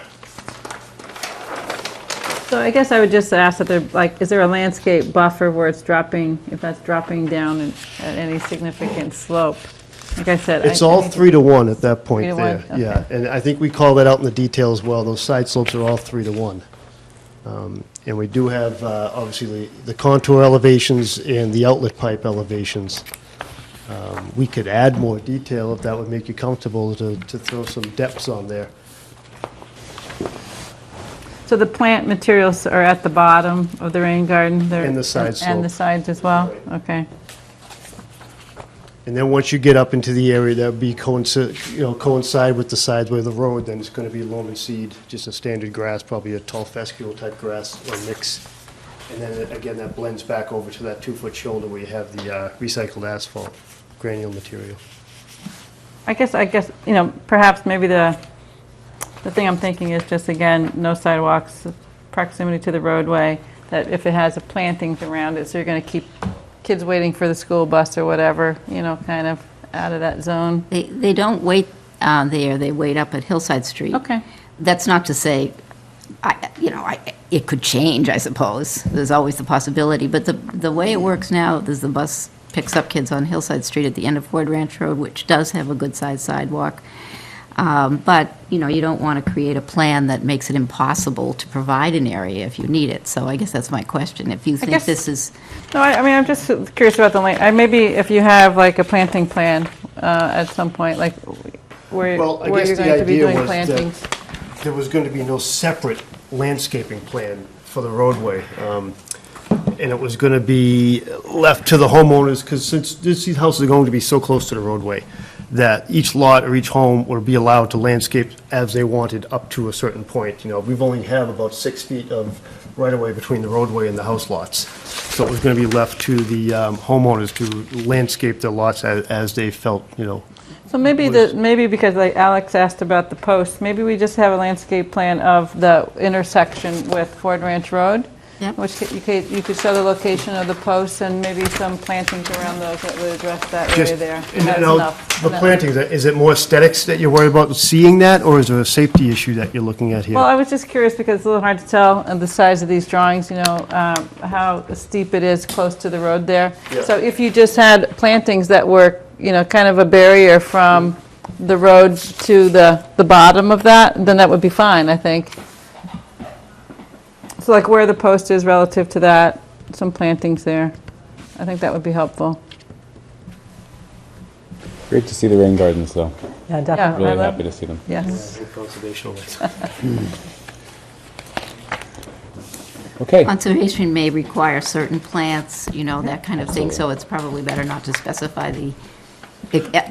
So I guess I would just ask that there, like, is there a landscape buffer where it's dropping, if that's dropping down at any significant slope? Like I said. It's I all need to- 3 to 1 at that point 3 to there. 1, Yeah, okay. and I think we call that out in the detail as well. Those side slopes are all 3 to 1. And we do have, obviously, the contour elevations and the outlet pipe elevations. We could add more detail if that would make you comfortable to throw some depths on there. So the plant materials are at the bottom of the rain garden? They're- And the side And the slope. sides as well? Right. Okay. And then once you get up into the area that would be coincide with the sides where the road, then it's going to be loam and seed, just a standard grass, probably a tall fescue type grass or mix. And then again, that blends back over to that 2-foot shoulder where you have the recycled asphalt granule material. I guess, perhaps maybe the thing I'm thinking is just, again, no sidewalks, proximity to the roadway, that if it has plantings around it, so you're going to keep kids waiting for the school bus or whatever, kind of out of that zone. They don't wait there, they wait up at Hillside Street. Okay. That's not to say, it could change, I suppose. There's always the possibility. But the way it works now is the bus picks up kids on Hillside Street at the end of Ford Ranch Road, which does have a good-sized sidewalk. But, you don't want to create a plan that makes it impossible to provide an area if you need it. So I guess that's my question. If you think guess- this is, No, I'm just curious about the lane. Maybe if you have like a planting plan at some point, like where Well, I where guess you're the going to be idea doing was that plantings. there was going to be no separate landscaping plan for the roadway. And it was going to be left to the homeowners, because since these houses are going to be so close to the roadway, that each lot or each home would be allowed to landscape as they wanted up to a certain point. We've only have about 6 feet of right-of-way between the roadway and the house lots. So it was going to be left to the homeowners to landscape their lots as they felt, So maybe because like Alex asked about the posts, maybe we just have a landscape plan of the intersection with Ford Ranch Road. Yep. Which you could show the location of the posts and maybe some plantings around those that would address that area Just, there. and That's now, enough. the plantings, is it more aesthetics that you're worried about seeing that, or is there a safety issue that you're looking at here? Well, I was just curious because it's a little hard to tell the size of these drawings, how steep it is close to the road there. Yeah. So if you just had plantings that were, kind of a barrier from the road to the bottom of that, then that would be fine, I think. So like where the post is relative to that, some plantings there. I think that would be helpful. Great to see the rain gardens, though. Yeah, definitely. Really I love- happy to see them. Yes. Conservation lands. Okay. conservation may require certain plants, that kind of thing. So it's probably better not to specify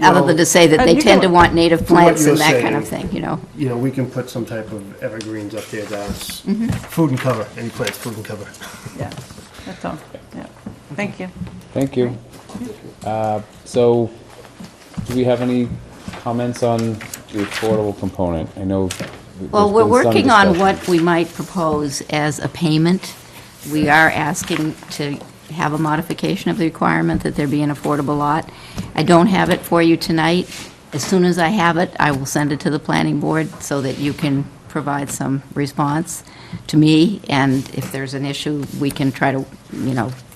other than to say that they you tend to can- want native what plants you're and that kind of saying. thing. We can put some type of evergreens up there that's Mm-hmm. food and cover, any plants, food and cover. Yeah, that's all. Yeah. Thank you. Thank you. So, do we have any comments on the affordable component? I know. Well, there's we're been some working on discussion. what we might propose as a payment we are asking to have a modification of the requirement that there be an affordable lot. I don't have it for you tonight. As soon as I have it, I will send it to the planning board so that you can provide some response to me, and if there's an issue, we can try to,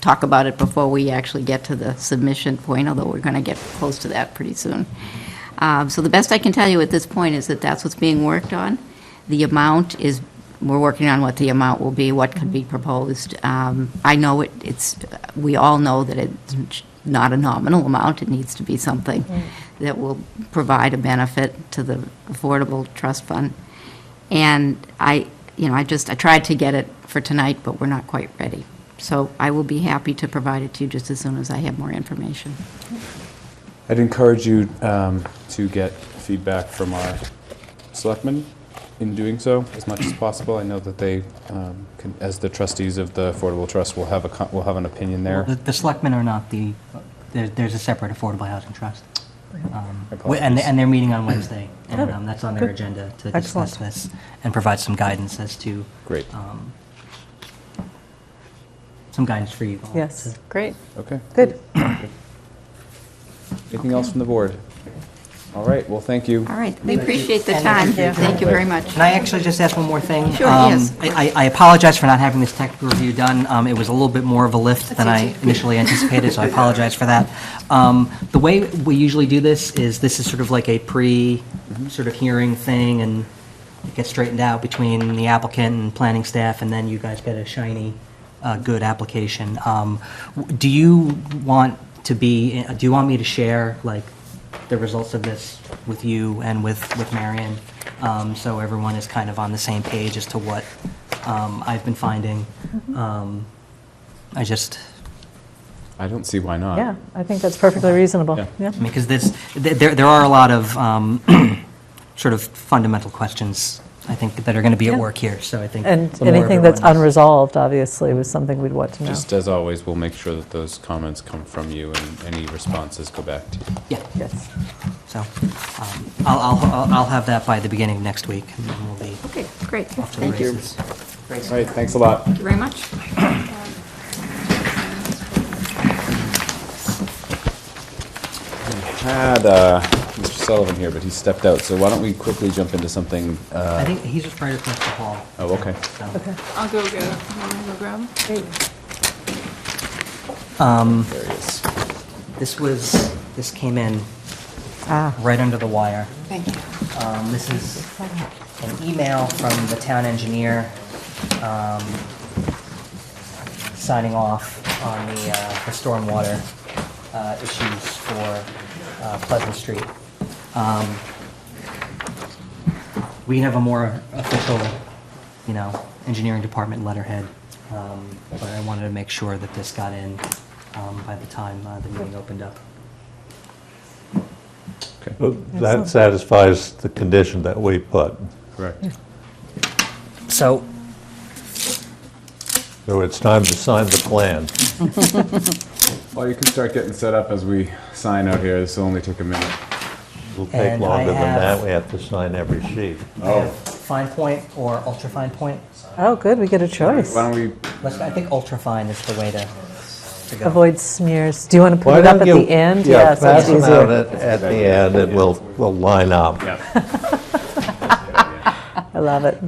talk about it before we actually get to the submission point, although we're going to get close to that pretty soon. So the best I can tell you at this point is that that's what's being worked on. The amount is, we're working on what the amount will be, what could be proposed. I know we all know that it's not a nominal amount. It needs to be something that will provide a benefit to the Affordable Trust Fund. And I tried to get it for tonight, but we're not quite ready. So I will be happy to provide it to you just as soon as I have more information. I'd encourage you to get feedback from our selectmen in doing so as much as possible. I know that they, as the trustees of the Affordable Trust, will have an opinion there. The selectmen are not there's a separate Affordable Housing Trust. apologies. And they're meeting on Wednesday, and Oh, that's on their good. agenda to discuss Excellent. this and provide some guidance as to, Great. some guidance for you all. Yes, Great. Okay. good. Anything else from the board? All right, well, thank you. All right, we appreciate the And- time. Thank you. Thank you very much. Can I actually just ask one more thing? Sure, yes. I apologize for not having this technical review done. It was a little bit more of a lift than I initially anticipated, so I apologize for that. The way we usually do this is sort of like a sort of hearing thing, and it gets straightened out between the applicant and planning staff, and then you guys get a shiny, good application. Do you want me to share, like, the results of this with you and with Marion, so everyone is kind of on the same page as to what I've been finding? I don't see why not. Yeah, I think that's perfectly reasonable. Yeah. Yeah. I mean, because there are a lot of sort of fundamental questions, I think, that are going to be at Yeah. work here, so I think. And the more anything that's everyone knows- unresolved, obviously, was something we'd want to know. Just as always, we'll make sure that those comments come from you and any responses go back to you. Yeah, Yes. so I'll have that by the beginning of next week, and then we'll be Okay, great. off to the Thank you. races. Great. All right, thanks a lot. Thank you very much. Had Mr. Sullivan here, but he stepped out, so why don't we quickly jump into something? I think he's just right across the hall. Oh, okay. So. I'll go get it. You want me to go grab him? There he is. This came in Ah, right under the wire. Thank you. This is an email from the town engineer signing off on the stormwater issues for Pleasant Street. We have a more official, engineering department letterhead, but I wanted to make sure that this got in by the time the meeting opened up. Okay, That satisfies the condition that we put. correct. So, So it's time to sign the plan. Well, you can start getting set up as we sign out here. This will only take a minute. It'll take And I longer than have- that. We have to sign every sheet. I have fine point or ultra fine point. oh, good, we get a choice. Why don't we, I think ultra fine is the way to go. Avoid smears. Do you want to put Why it up don't at you- the end? Yeah, so it's pass them out easier. at the end, and we'll line up. yeah. I love it.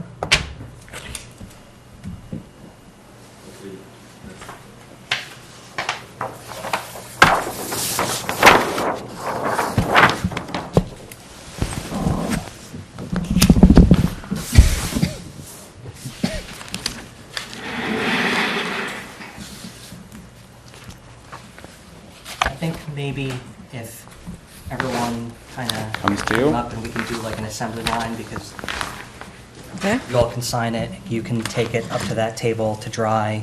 I think maybe if everyone kind of Comes to you? up and we can do like an assembly line, because Okay. you all can sign it, you can take it up to that table to dry.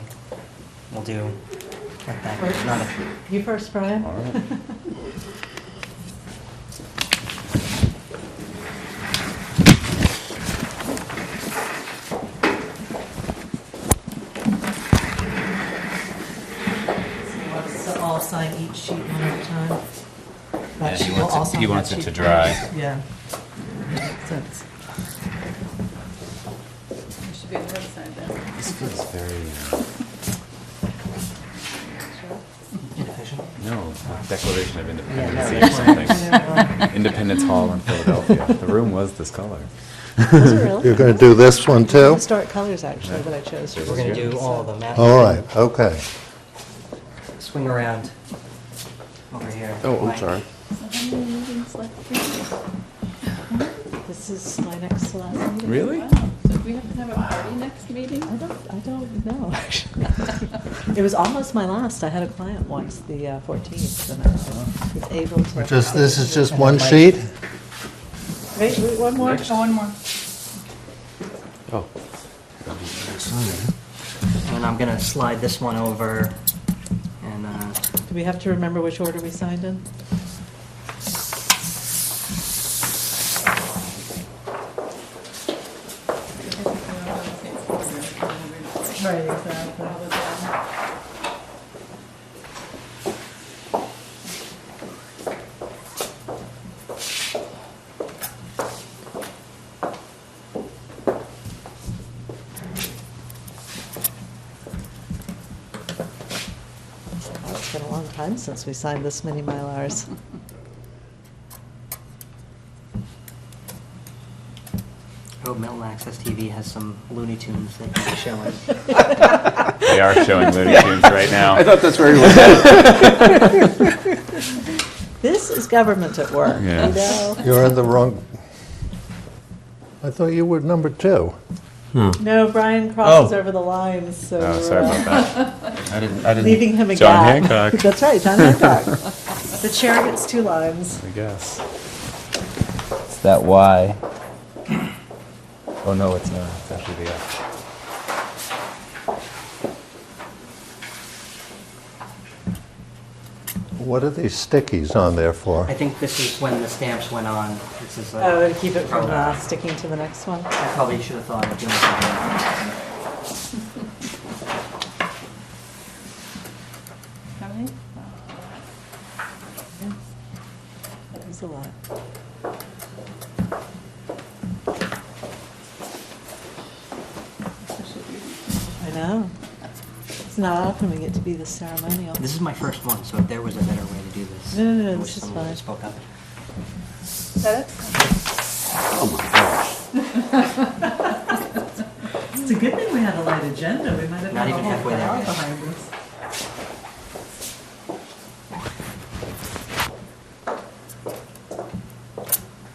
We'll do like that. It's not a- You first, Brian. All right. So I'll sign each sheet one at a time. Yeah, he wants it to dry. Yeah. Makes sense. You should be on the other side then. This feels very Declaration of Independence Yeah, or something. Independence Hall in Philadelphia. The room was this color. Was it really? You're going to do this one too? Historic colors, actually, that I chose. We're going to do all of them. Matt, All right, okay. swing around over here. Oh, I'm Mike. sorry. This is my next to last meeting. Really? Wow, so we have to have a party next meeting? I don't know, actually. It was almost my last. I had a client once, the 14th, and I was able to. This is just one sheet? Wait, one more? Oh, one more. Oh. And I'm going to slide this one over. And Do we have to remember which order we signed in? Right, exactly. It's been a long time since we signed this many Mylars. I hope Milton Access TV has some Looney Tunes that can be showing. They are showing Looney Tunes right now. I thought that's where he was. This is government at work, you Yeah. know? You're in the wrong, I thought you were number 2. No, Brian crosses Oh. over the lines, so Oh, we're, sorry about that. I didn't. leaving him a John gap. Hancock. That's right, John Hancock. The chair gets 2 lines. I guess. It's that Y. Oh, no, it's not. It's actually the F. What are these stickies on there for? I think this is when the stamps went on. This is like, Oh, to keep it from Oh. sticking to the next one? I probably should have thought of doing something. How many? That was a lot. I know. It's not often we get to be the ceremonial. This is my first one, so if there was a better way to do this. No, no, no, I this wish is someone fine. spoke up. Oh, my gosh. It's a good thing we had a light agenda. We might have Not had a even whole halfway there crowd yet. behind us.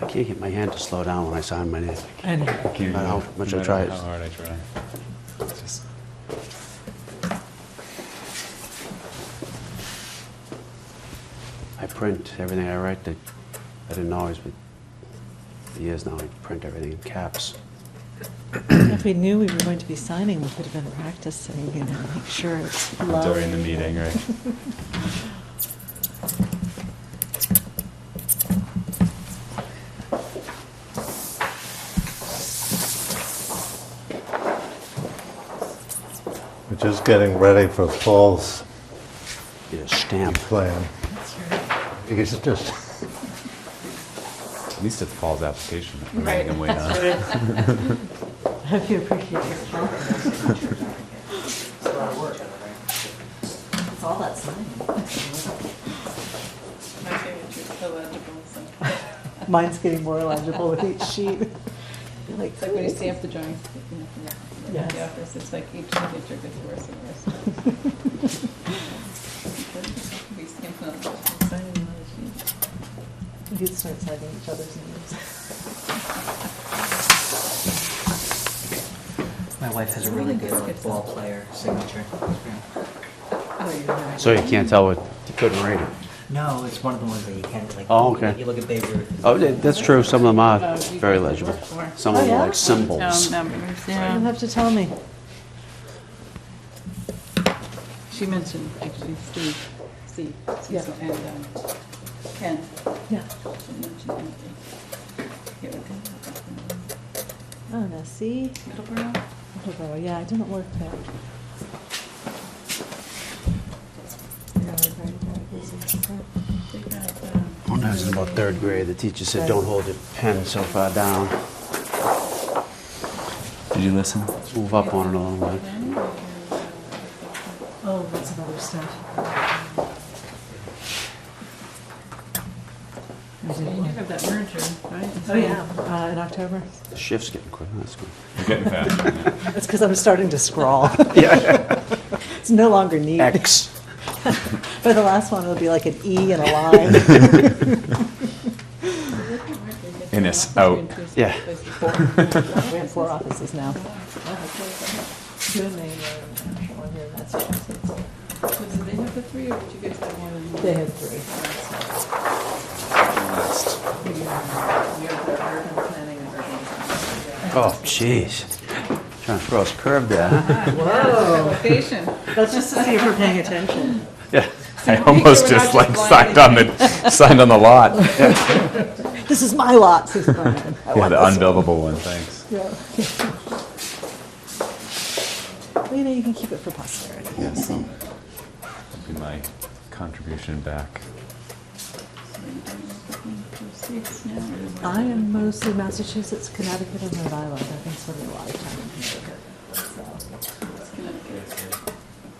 I can't get my hand to slow down when I sign my name. I know. I can't No matter how much I try. How hard I try. It's just. I print everything I write. I didn't always, but for years now, I print everything in caps. If we knew we were going to be signing, we could have been practicing, you know, make sure it's low. During the meeting, right? We're just getting ready for Paul's Get a stamp. plan. He's just, At least it's Paul's application that we're making him wait on. I hope you appreciate your help. It's all that signing. My signature's illegible, so. Mine's getting more illegible with each sheet. Like, It's like when you stamp the drawings, you know, from the Yes. office, it's like each signature gets worse and worse. We stamp on, signing another sheet. we could start signing each other's names. My wife has a really good like, ball player signature. Oh, you're right. So you can't tell what, you couldn't read it. No, it's one of the ones that you can't like. Oh, okay. You look at Babe Ruth. Oh, that's true. Some of them are very legible. Some of them are like symbols. Town numbers, You yeah. don't have to tell me. She mentioned actually Steve, Yeah. Cecil, and Ken. Yeah. She mentioned Anthony. Here we go. Oh, now see? Middleborough? Middleborough, yeah, I didn't work there. Yeah, we're very, very busy. They got, When I was in about 3rd grade, the teacher said, "Don't hold your pen so far down. Did you listen? Move up on it a little bit." Oh, that's some other stuff. You have that merger, right? Oh, yeah, in October. The shift's getting quick. That's good. Getting fast. That's because I'm starting to scrawl. It's no longer neat. X. For the last one, it'll be like an E and a line. Innis, out. Yeah. We have 4 offices now. Two in Maine, one here in Massachusetts. So do they have the 3, or did you guys have more than one? They have 3. Last. We have the urban planning and urban design. Oh, jeez. Trying to throw us a curve there, huh? Whoa. Location. That's just to see if we're paying attention. Yeah. I almost just like signed on the lot. This is my lot, says Brian. I Yeah, want the this one. unbuildable one, thanks. Yeah. Well, you know, you can keep it for posterity. Yes. That'll be my contribution back. I am mostly Massachusetts, Connecticut, and Rhode Island. I've been spending a lot of time in Connecticut. So.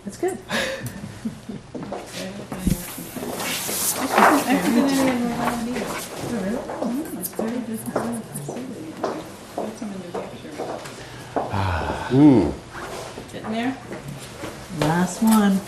It's good. Getting there? Last one.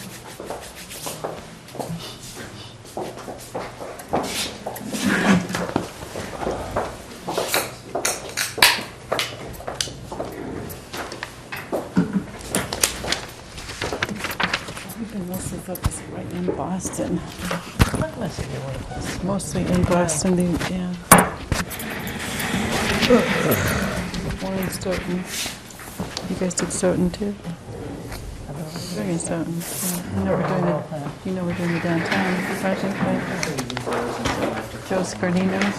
We've been mostly focused right in Boston. Mostly in Boston, yeah. One in Stoughton. You guys did Stoughton too? Very Stoughton. Yeah. You know we're doing the downtown project, right? Joe Scardino's.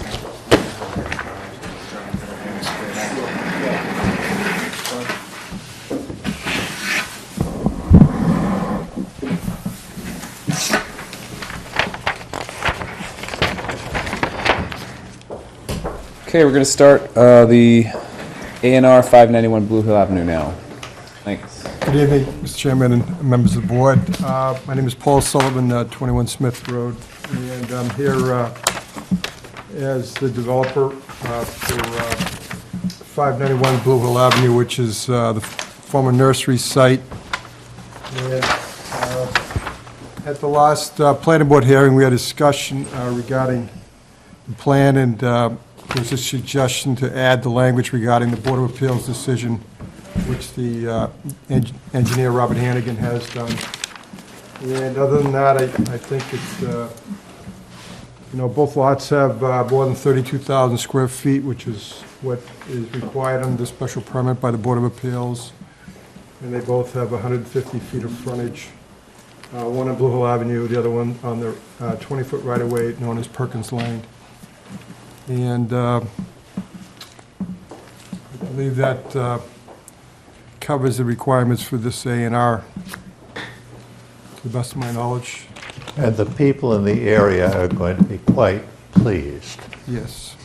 Okay, we're going to start the A&R 591 Blue Hill Avenue now. Thanks. Good evening, Mr. Chairman and members of the board. My name is Paul Sullivan, 21 Smith Road, and I'm here as the developer for 591 Blue Hill Avenue, which is the former nursery site. And, at the last planning board hearing, we had a discussion regarding the plan, and there was a suggestion to add the language regarding the Board of Appeals decision, which the engineer Robert Hannigan has done. And other than that, I think it's, both lots have more than 32,000 square feet, which is what is required under the special permit by the Board of Appeals. And they both have 150 feet of frontage, one on Blue Hill Avenue, the other one on the 20-foot right-of-way known as Perkins Lane. And I believe that covers the requirements for this A&R, to the best of my knowledge. And the people in the area are going to be quite pleased. Yes.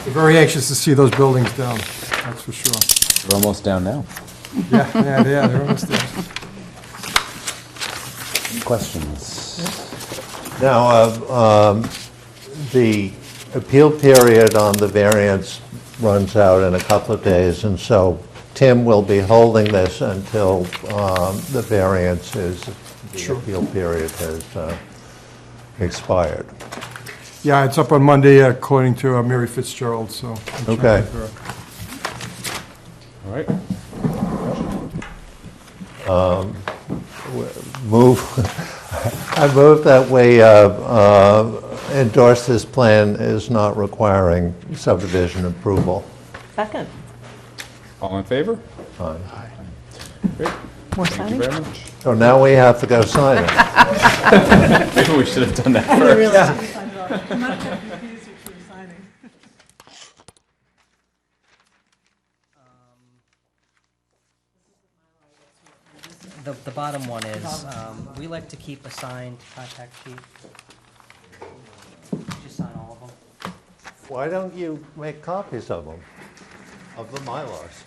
We're very anxious to see those buildings down, that's for sure. We're almost down now. Yeah, they're almost there. Questions? Now, the appeal period on the variance runs out in a couple of days, and so Tim will be holding this until the variance is, the appeal period has expired. Yeah, it's up on Monday, according to Mary Fitzgerald, so. I'm checking Okay. with her. All right. I move that we endorse this plan as not requiring subdivision approval. Second. All in favor? Aye. Great. More Thank you signing? very much. So now we have to go sign it. Maybe we should have done that first. The bottom one is, we like to keep a signed contact sheet. Just sign all of them. Why don't you make copies of them, of the Mylars?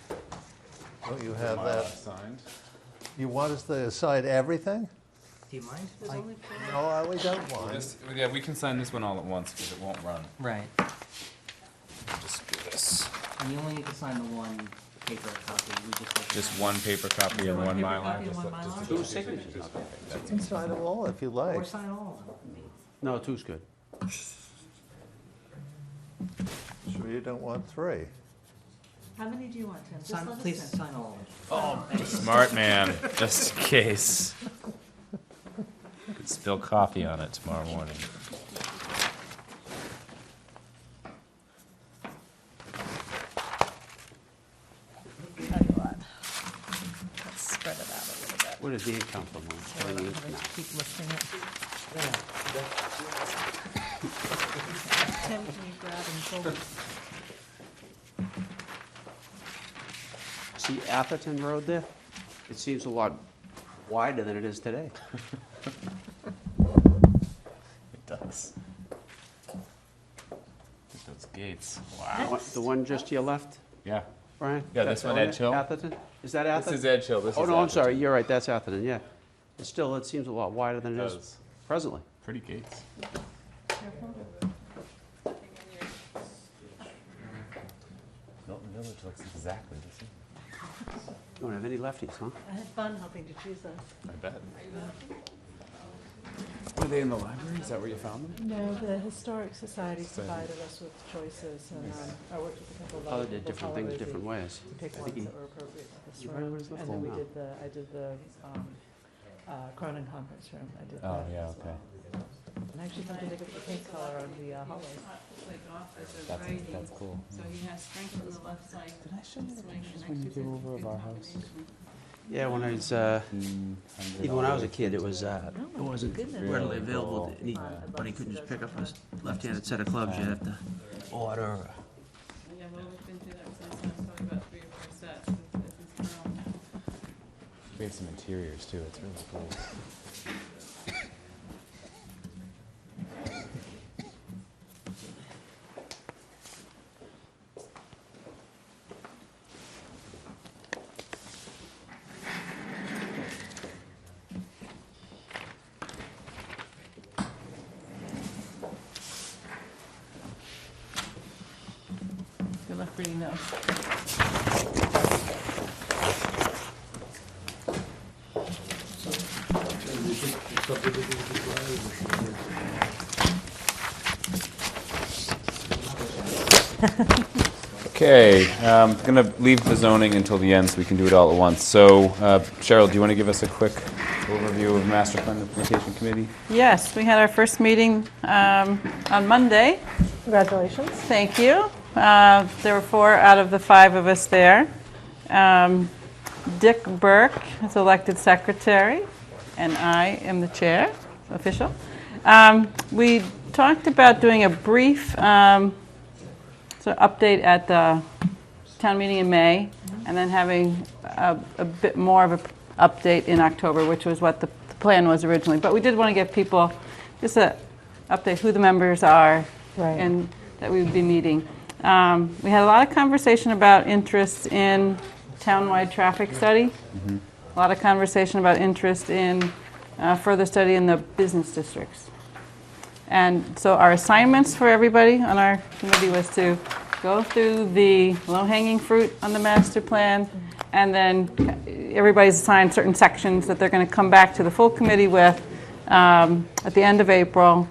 Don't you have that? Signed. You want us to sign everything? Do you mind? No, we don't want. Yeah, we can sign this one all at once because it won't run. Right. Just do this. And you only need to sign the one paper copy. We just Just one paper copy and one paper Mylar. copy and one Mylar? Two signatures. You can sign them all if you Or like. sign all of them. No, two's good. Sure you don't want three? How many do you want, Tim? Just Sign, let us please know. sign all of them. Smart man, just in case. Could spill coffee on it tomorrow morning. Tell you what. Let's spread it out a little bit. Where does the ink come from? So we're not gonna keep lifting it. Tim, can you grab and pull? See Atherton Road there? It seems a lot wider than it is today. It does. Those gates, The wow. one- The one just to your left, Yeah, Brian? Yeah, this one, Edge Hill? Atherton? Is that Atherton? this is Edge Hill, this is Oh, no, I'm sorry, Atherton. you're right, that's Atherton, yeah. But still, it seems a lot wider than It it is does. presently. Pretty gates. Milton Village looks exactly the same. You don't have any lefties, huh? I had fun helping to choose those. I bet. Were they in the library? Is that where you found them? No, the Historic Society Society. provided us with choices, and I worked with a couple of Oh, other they did people, different things Colorado, different ways. to pick I think ones he- that were appropriate for this You remember room. his left And then one? we No. did the Cronin Conference Room. I did Oh, that yeah, as well. okay. And I actually come to think of the paint color on the hallways. That's cool. So he has strength on the left side. Did I show you the pictures when you came over of our house? Yeah, when I was, even when I was a kid, it was, it wasn't goodness. readily available. And but he couldn't just pick up a left-handed set of clubs, you have to order. Yeah, well, we've been through that since, I'm talking about 3 or 4 sets as he's grown. We have some interiors too, it's really cool. Good luck reading those. Okay, I'm gonna leave the zoning until the end so we can do it all at once. So Cheryl, do you want to give us a quick overview of Master Plan Implementation Committee? Yes, we had our first meeting on Monday. Congratulations. Thank you. There were 4 out of the 5 of us there. Dick Burke is elected secretary, and I am the chair, official. We talked about doing a brief update at the town meeting in May, and then having a bit more of an update in October, which was what the plan was originally. But we did want to give people just an update who the members are Right. and that we would be meeting. We had a lot of conversation about interest in townwide traffic study. A lot of conversation about interest in further study in the business districts. And so our assignments for everybody on our committee was to go through the low-hanging fruit on the master plan, and then everybody's assigned certain sections that they're going to come back to the full committee with at the end of April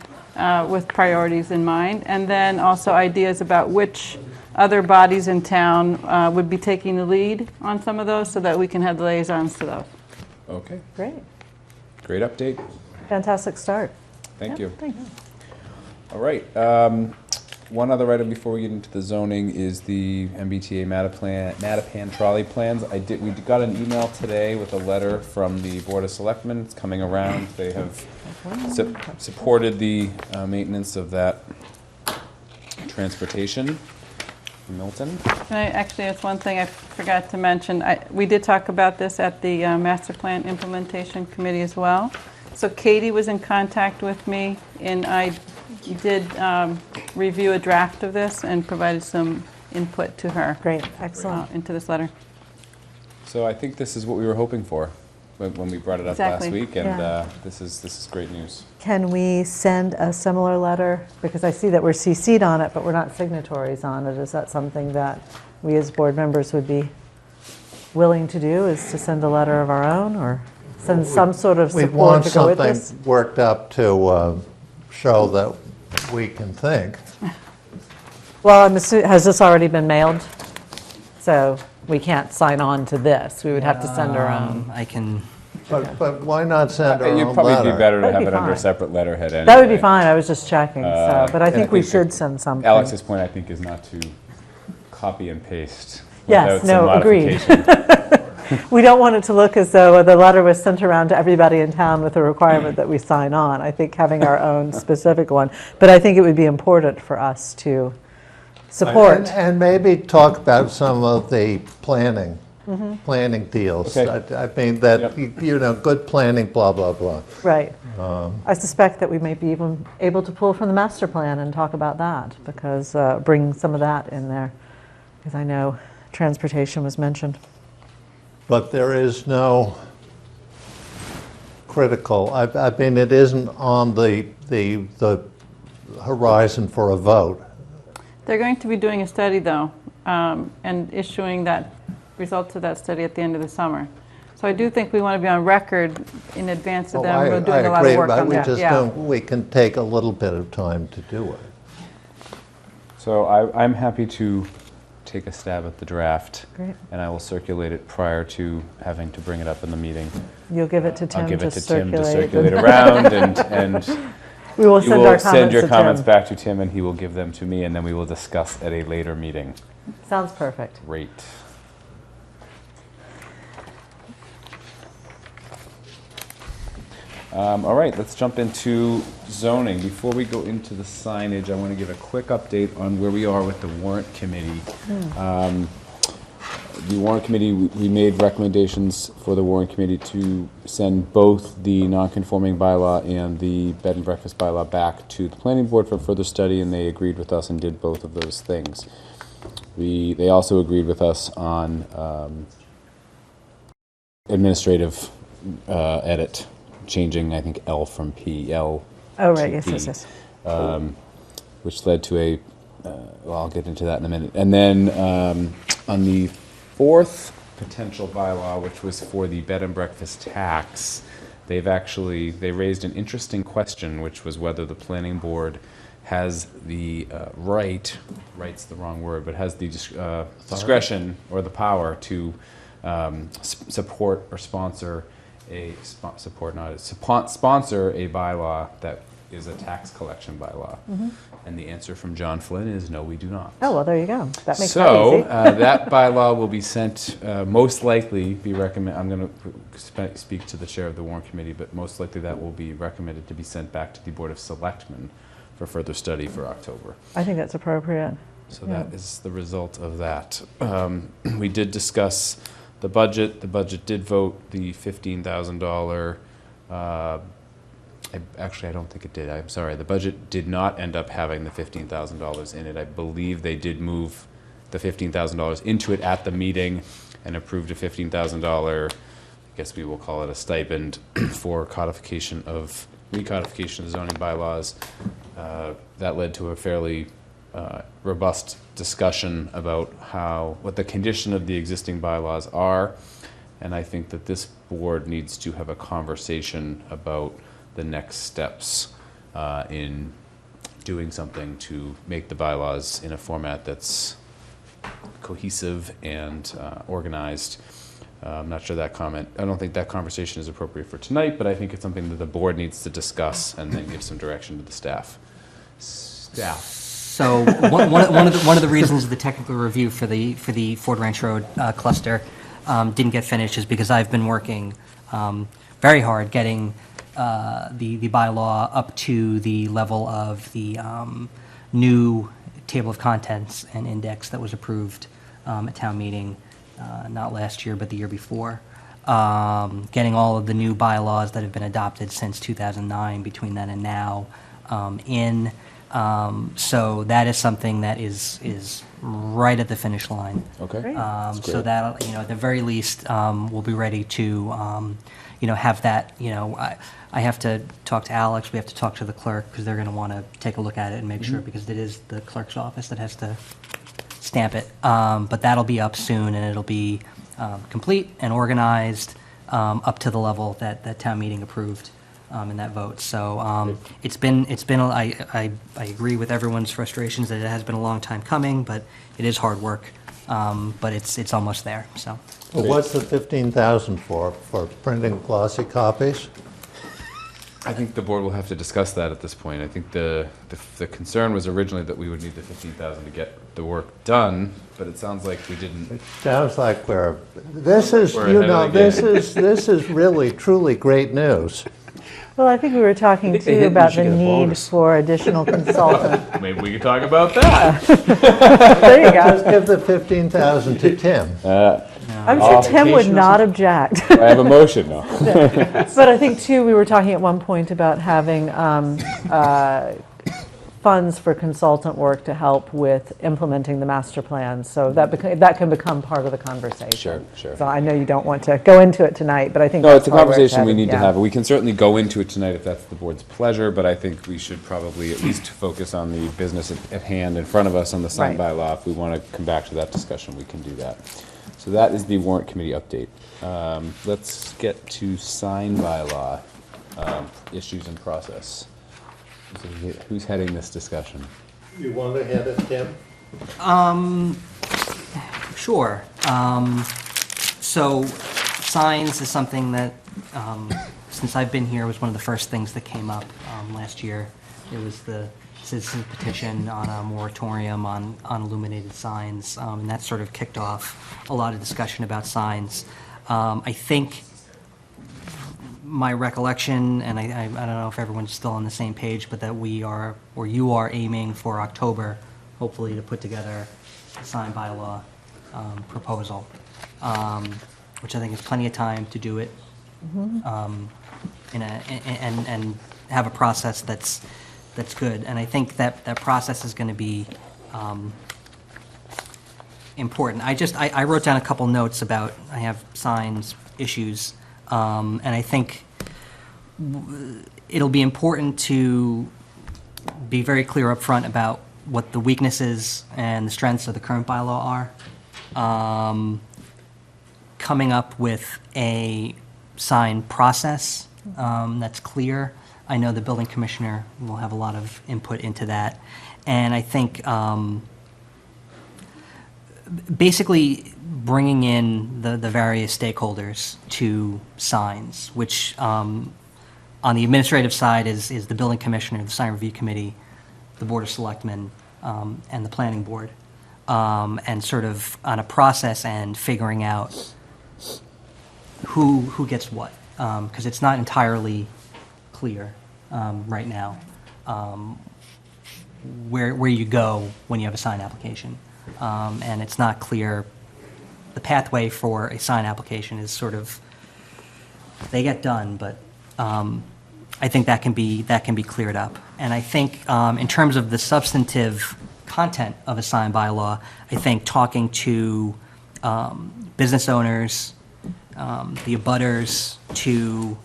with priorities in mind, and then also ideas about which other bodies in town would be taking the lead on some of those so that we can have liaisons to those. Okay, Great. great update. Fantastic start. Thank you. Thanks. All right, one other item before we get into the zoning is the MBTA Mattapan trolley plans. We got an email today with a letter from the Board of Selectmen. It's coming around. They have supported the maintenance of that transportation in Milton. Actually, it's one thing I forgot to mention. We did talk about this at the Master Plan Implementation Committee as well. So Katie was in contact with me, and I did review a draft of this and provided some input to her Great. Excellent. into this letter. So I think this is what we were hoping for. when we brought it up Exactly. last week, and Yeah. this is great news. Can we send a similar letter? Because I see that we're CC'd on it, but we're not signatories on it. Is that something that we as board members would be willing to do, is to send a letter of our own, or send some sort of We support want to go with something this? worked up to show that we can think. Well, has this already been mailed? So we can't sign on to this. We would have to send our own. I can, But why not send our It'd own probably be letter? better to That'd have be it under fine. separate letterhead anyway. That would be fine, I was just checking, so, but I and think we that should send something. Alex's point, I think, is not to copy and paste Yes, without some no, agreed. modification. We don't want it to look as though the letter was sent around to everybody in town with a requirement that we sign on. I think having our own specific one, but I think it would be important for us to support. And maybe talk about some of the planning deals. Okay. I mean, that, Yep. you know, good planning, blah, blah, blah. Right. I suspect that we may be even able to pull from the master plan and talk about that, because bring some of that in there, because I know transportation was mentioned. But there is no critical, I mean, it isn't on the horizon for a vote. They're going to be doing a study, though, and issuing that results of that study at the end of the summer. So I do think we want to be on record in advance of Oh, them. I We're doing a lot of agree, work but on we that. just Yeah. don't, we can take a little bit of time to do it. So I'm happy to take a stab at the draft. Great. And I will circulate it prior to having to bring it up in the meeting. You'll give it to Tim I'll give to it to Tim to circulate. circulate around, and We will you send will our send your comments to comments Tim. back to Tim, and he will give them to me, and then we will discuss at a later meeting. Sounds perfect. Great. All right, let's jump into zoning. Before we go into the signage, I want to give a quick update on where we are with the warrant committee. The warrant committee, we made recommendations for the warrant committee to send both the non-conforming bylaw and the bed and breakfast bylaw back to the planning board for further study, and they agreed with us and did both of those things. They also agreed with us on administrative edit, changing, I think, L from P, L Oh, right, to yes, P, yes, yes. which led to a, well, I'll get into that in a minute. And then on the fourth potential bylaw, which was for the bed and breakfast tax, they raised an interesting question, which was whether the planning board has the right's the wrong word, but has the discretion or the power to support or sponsor sponsor a bylaw that is a tax collection bylaw. And the answer from John Flynn is no, we do not. Oh, well, there you go. That makes that So, easy. that bylaw will be sent, most likely be I'm going to speak to the chair of the warrant committee, but most likely that will be recommended to be sent back to the Board of Selectmen for further study for October. I think that's appropriate. So Yeah. that is the result of that. We did discuss the budget. The budget did vote the $15,000. Actually, I don't think it did. I'm sorry. The budget did not end up having the $15,000 in it. I believe they did move the $15,000 into it at the meeting and approved a $15,000, I guess we will call it a stipend, for recodification of the zoning bylaws. That led to a fairly robust discussion about what the condition of the existing bylaws are, and I think that this board needs to have a conversation about the next steps in doing something to make the bylaws in a format that's cohesive and organized. I'm not sure I don't think that conversation is appropriate for tonight, but I think it's something that the board needs to discuss and then give some direction to the staff. so one of the reasons the technical review for the Ford Ranch Road cluster didn't get finished is because I've been working very hard getting the bylaw up to the level of the new table of contents and index that was approved at town meeting, not last year, but the year before. Getting all of the new bylaws that have been adopted since 2009 between then and now in. So that is something that is right at the finish line. Okay. So great. that, at the very least, we'll be ready to, have that, I have to talk to Alex, we have to talk to the clerk, because they're going to want to take a look at it and make sure, because it is the clerk's office that has to stamp it. But that'll be up soon, and it'll be complete and organized up to the level that town meeting approved in that vote. So it's been. I agree with everyone's frustrations that it has been a long time coming, but it is hard work. But it's almost there. So Well, what's the 15,000 for printing glossy copies? I think the board will have to discuss that at this point. I think the concern was originally that we would need the 15,000 to get the work done, but it sounds like we didn't. Sounds like this is, We're ahead of the game. this is really, truly great news. Well, I think we were talking think they too hit- we about should the get a need bonus. for additional consultant. Maybe we could talk about that. There you Just go. give the 15,000 to Tim. I'm sure Tim would not object. I have a motion now. But I think too, we were talking at one point about having funds for consultant work to help with implementing the master plan. So that can become part of the conversation. Sure. So I know you don't want to go into it tonight, but I think No, that's it's a why we're conversation we headed, need to yeah. have. We can certainly go into it tonight if that's the board's pleasure, but I think we should probably at least focus on the business at hand in front of us on the sign Right. bylaw. If we want to come back to that discussion, we can do that. So that is the warrant committee update. Let's get to sign bylaw issues and process. So who's heading this discussion? You want to head it, Tim? sure. So signs is something that, since I've been here, was one of the first things that came up last year. It was the citizen petition on a moratorium on illuminated signs, and that sort of kicked off a lot of discussion about signs. I think my recollection, and I don't know if everyone's still on the same page, but that we are, or you are aiming for October, hopefully, to put together a sign bylaw proposal, which I think is plenty of time to do it, and have a process that's good. And I think that process is going to be important. I wrote down a couple notes about, I have signs issues, and I think it'll be important to be very clear up front about what the weaknesses and the strengths of the current bylaw are. Coming up with a sign process that's clear. I know the building commissioner will have a lot of input into that. And I think basically bringing in the various stakeholders to signs, which on the administrative side is the building commissioner, the sign review committee, the board of selectmen, and the planning board, and sort of on a process and figuring out who gets what, because it's not entirely clear right now where you go when you have a sign application, and it's not clear. The pathway for a sign application is sort of, they get done, but I think that can be cleared up. And I think in terms of the substantive content of a sign bylaw, I think talking to business owners, the abutters to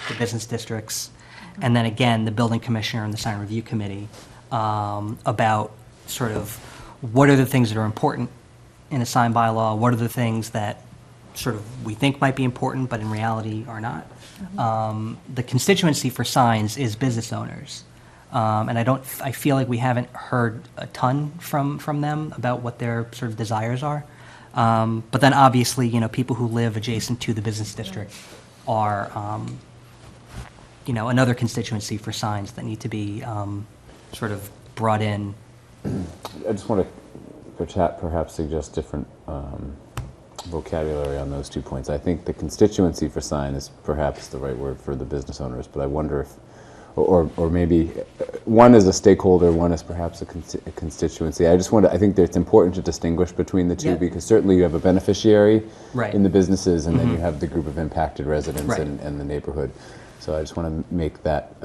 the business districts, and then again, the building commissioner and the sign review committee about sort of what are the things that are important in a sign bylaw, what are the things that sort of we think might be important, but in reality are not. The constituency for signs is business owners. And I feel like we haven't heard a ton from them about what their sort of desires are. But then obviously, people who live adjacent to the business district are, another constituency for signs that need to be sort of brought in. I just want to perhaps suggest different vocabulary on those 2 points. I think the constituency for sign is perhaps the right word for the business owners, but I wonder if, or maybe one is a stakeholder, one is perhaps a constituency. I think that it's important to distinguish between the two, Yep. because certainly you have a beneficiary Right. in the businesses, and then you have the group of impacted residents Right. and the neighborhood. So I just want to make that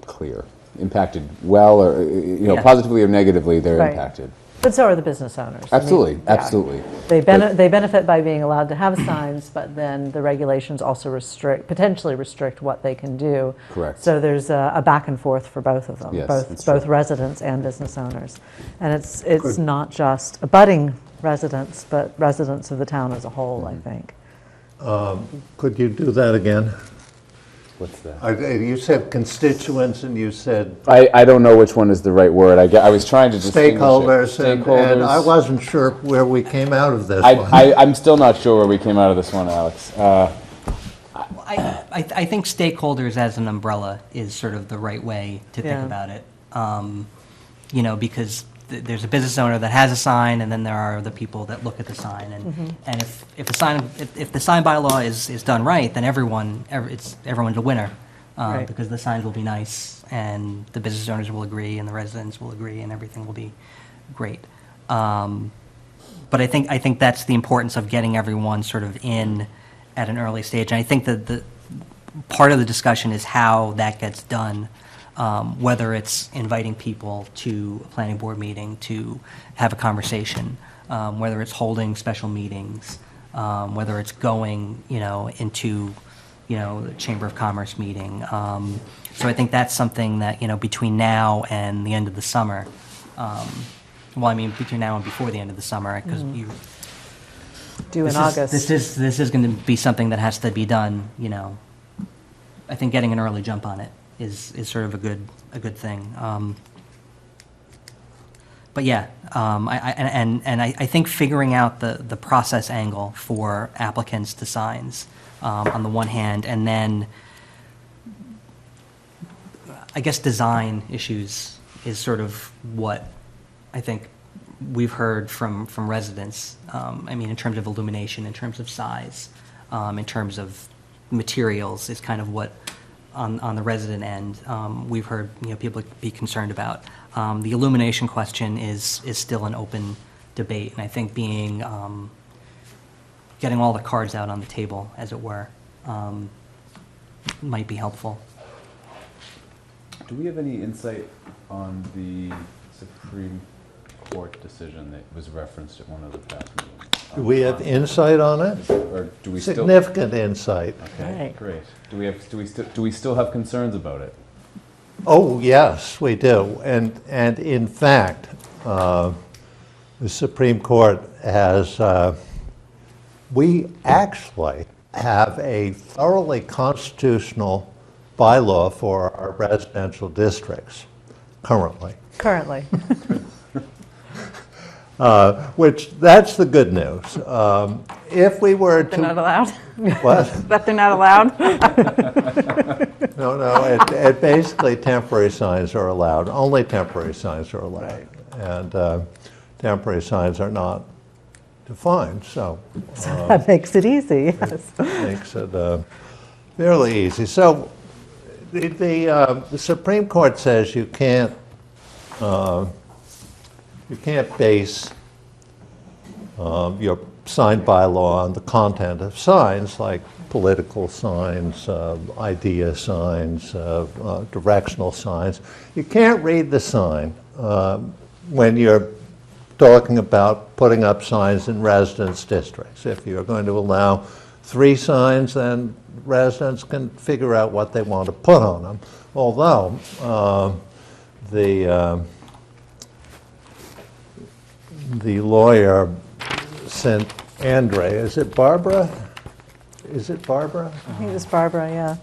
clear. impacted well, or, Yeah. positively or negatively, they're Right. impacted. But so are the business owners. I mean, Absolutely, yeah. absolutely. They benefit by being allowed to have signs, but then the regulations also potentially restrict what they can do. Correct. So there's a back and forth for both of them, Yes, that's both true. residents and business owners. And it's not just abutting residents, but residents of the town as a whole, I think. Could you do that again? What's that? You said constituents and you said I don't know which one is the right word. I was trying to distinguish it. stakeholders, and I Stakeholders. wasn't sure where we came out of this one. I'm still not sure where we came out of this one, Alex. I think stakeholders as an umbrella is sort of the right way to think Yeah. about it. Because there's a business owner that has a sign, and then there are the people that look at the sign. And if the sign bylaw is done right, then everyone's a winner. Right. Because the signs will be nice, and the business owners will agree, and the residents will agree, and everything will be great. But I think that's the importance of getting everyone sort of in at an early stage. And I think that the part of the discussion is how that gets done, whether it's inviting people to a planning board meeting to have a conversation, whether it's holding special meetings, whether it's going, into, the Chamber of Commerce meeting. So I think that's something that, between now and the end of the summer, between now and before the end of the summer, because Due in August. This is going to be something that has to be done, I think getting an early jump on it is sort of a good thing. But yeah, I think figuring out the process angle for applicants to signs on the one hand, and then I guess design issues is sort of what I think we've heard from residents. In terms of illumination, in terms of size, in terms of materials is kind of what on the resident end we've heard people be concerned about. The illumination question is still an open debate, and I think getting all the cards out on the table, as it were, might be helpful. Do we have any insight on the Supreme Court decision that was referenced at one of the past meetings? Do we have insight on it? Or do we still? Significant insight. Okay, Right. great. Do we still have concerns about it? Oh, yes, we do. And in fact, the Supreme Court has, we actually have a thoroughly constitutional bylaw for our residential districts currently. Currently. Which, that's the good news. If we were They're not to, allowed? what? That they're not allowed? No, it basically temporary signs are allowed, only temporary signs are allowed. And temporary signs are not defined, so That makes it easy, yes. makes it fairly easy. So the Supreme Court says you can't base your sign bylaw on the content of signs like political signs, idea signs, directional signs. You can't read the sign when you're talking about putting up signs in residence districts. If you're going to allow 3 signs, then residents can figure out what they want to put on them. Although the lawyer sent Andre, is it Barbara? Is it Barbara? I think it was Barbara, yeah.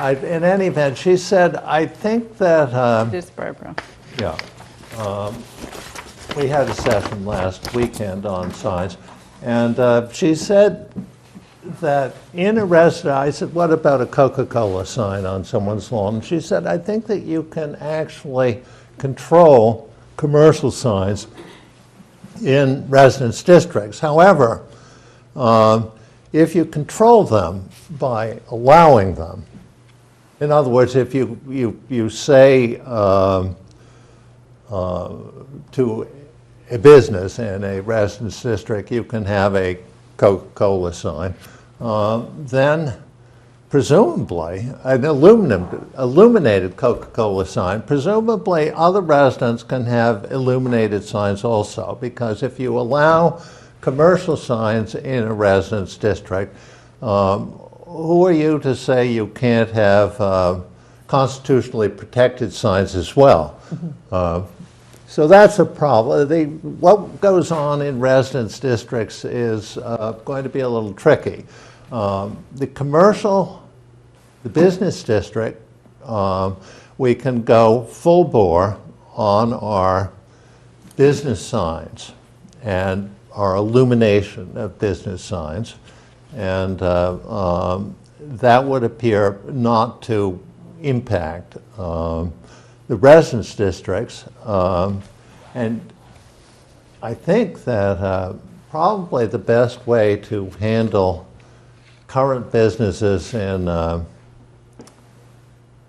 In any event, she said, I think that, This Barbara. yeah, we had a session last weekend on signs, and she said that in a restaurant, I said, what about a Coca-Cola sign on someone's lawn? And she said, I think that you can actually control commercial signs in residence districts. However, if you control them by allowing them, in other words, if you say to a business in a residence district, you can have a Coca-Cola sign, then presumably, an illuminated Coca-Cola sign, presumably other residents can have illuminated signs also, because if you allow commercial signs in a residence district, who are you to say you can't have constitutionally protected signs as well? So that's a problem. What goes on in residence districts is going to be a little tricky. The business district, we can go full bore on our business signs and our illumination of business signs, and that would appear not to impact the residence districts. And I think that probably the best way to handle current businesses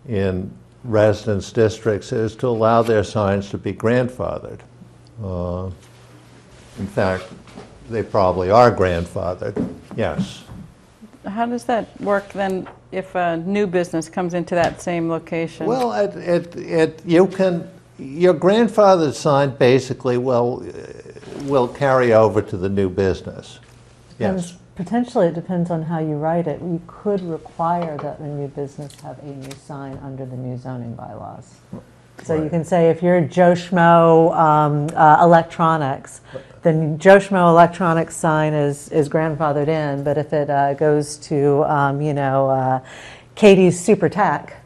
in residence districts is to allow their signs to be grandfathered. In fact, they probably are grandfathered, yes. How does that work then if a new business comes into that same location? Well, your grandfather's sign basically will carry over to the new business. Yes. And potentially, it depends on how you write it. You could require that the new business have a new sign under the new zoning bylaws. So you can say if you're Joe Schmo Electronics, then Joe Schmo Electronics sign is grandfathered in, but if it goes to, Katie's Super Tech,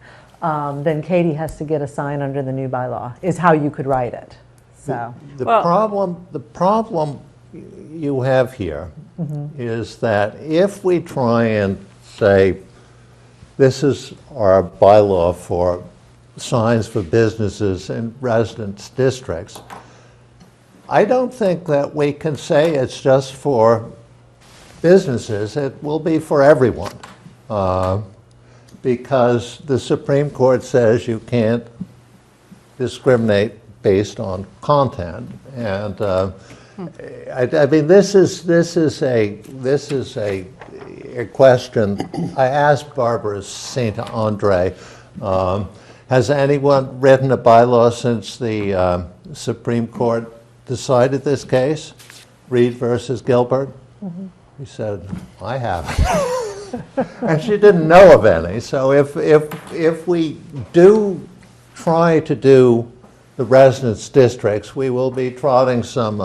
then Katie has to get a sign under the new bylaw, is how you could write it. So The problem you have here is that if we try and say, this is our bylaw for signs for businesses in residence districts, I don't think that we can say it's just for businesses. It will be for everyone, because the Supreme Court says you can't discriminate based on content. And I mean, this is a question. I asked Barbara St. Andre, has anyone written a bylaw since the Supreme Court decided this case, Reed versus Gilbert? He said, I haven't. And she didn't know of any. So if we do try to do the residence districts, we will be trotting some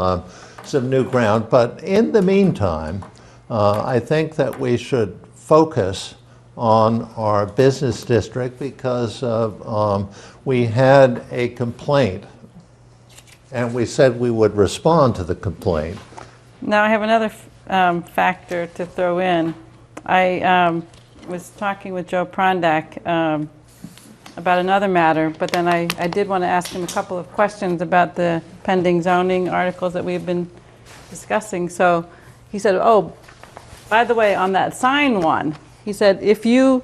new ground. But in the meantime, I think that we should focus on our business district, because we had a complaint and we said we would respond to the complaint. Now I have another factor to throw in. I was talking with Joe Prondak about another matter, but then I did want to ask him a couple of questions about the pending zoning articles that we've been discussing. So he said, oh, by the way, on that sign one, he said, if you,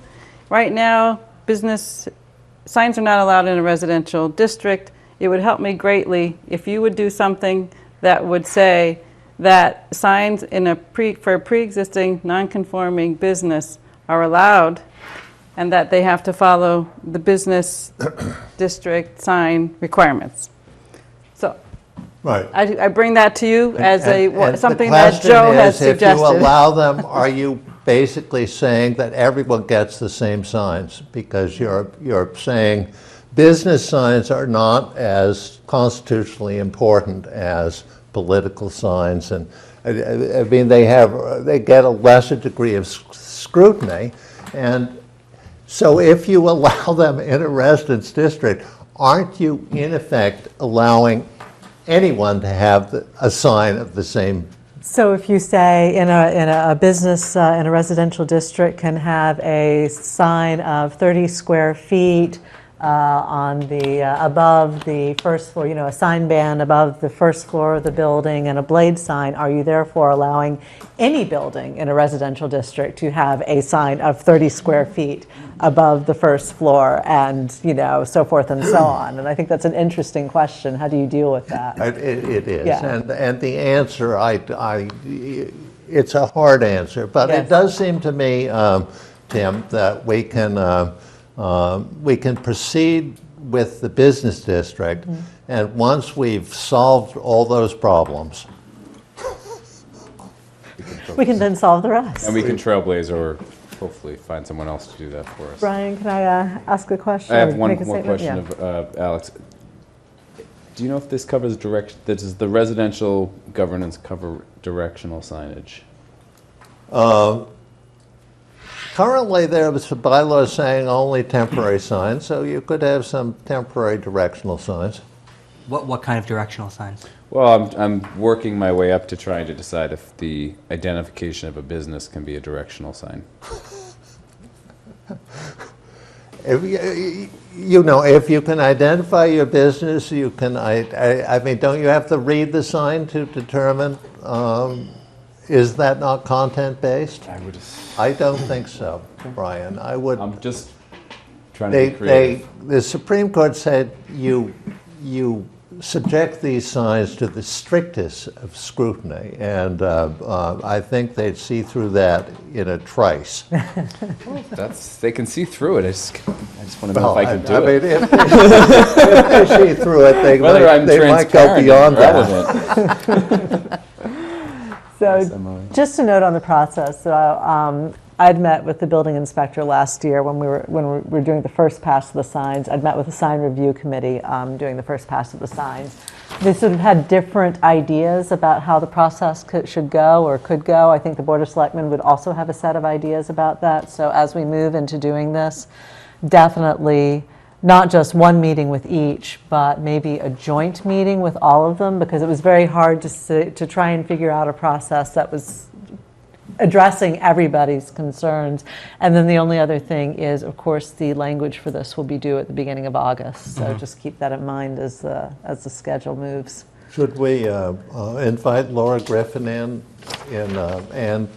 right now, business signs are not allowed in a residential district. It would help me greatly if you would do something that would say that signs in for a pre-existing non-conforming business are allowed, and that they have to follow the business district sign requirements. So Right. I bring that to you as And something that Joe has suggested. If you allow them, are you basically saying that everyone gets the same signs? Because you're saying business signs are not as constitutionally important as political signs, and I mean they get a lesser degree of scrutiny, and so if you allow them in a residence district, aren't you in effect allowing anyone to have a sign of the same? So if you say in a business in a residential district can have a sign of 30 square feet on the above the first floor, a sign band above the first floor of the building and a blade sign, are you therefore allowing any building in a residential district to have a sign of 30 square feet above the first floor, and so forth and so on? And I think that's an interesting question. How do you deal with that? It is, Yeah. and the answer, it's a hard answer, but Yes. it does seem to me Tim, that we can proceed with the business district, and once we've solved all those problems, We can then solve the rest. And we can trailblaze or hopefully find someone else to do that for us. Brian, can I ask a question? I or have one make a more statement? question Yeah. of Alex. Do you know if this covers does the residential governance cover directional signage? currently there's a bylaw saying only temporary signs, so you could have some temporary directional signs. What kind of directional signs? Well, I'm working my way up to trying to decide if the identification of a business can be a directional sign. If if you can identify your business, you can, I mean, don't you have to read the sign to determine, is that not content-based? I don't think so, Brian. I would, I'm just trying to be creative. the Supreme Court said you subject these signs to the strictest of scrutiny, and I think they'd see through that in a trice. They can see through it. I just want to know if I can do I it. mean, if they see through it, they Whether I'm might go transparent beyond and that. relevant. So, just a note on the process. So, I'd met with the building inspector last year when we were doing the first pass of the signs. I'd met with the sign review committee doing the first pass of the signs. They sort of had different ideas about how the process should go or could go. I think the Board of Selectmen would also have a set of ideas about that. So as we move into doing this, definitely not just one meeting with each, but maybe a joint meeting with all of them, because it was very hard to try and figure out a process that was addressing everybody's concerns. And then the only other thing is, of course, the language for this will be due at the beginning of August. So just keep that in mind as the schedule moves. Should we invite Laura Griffin in and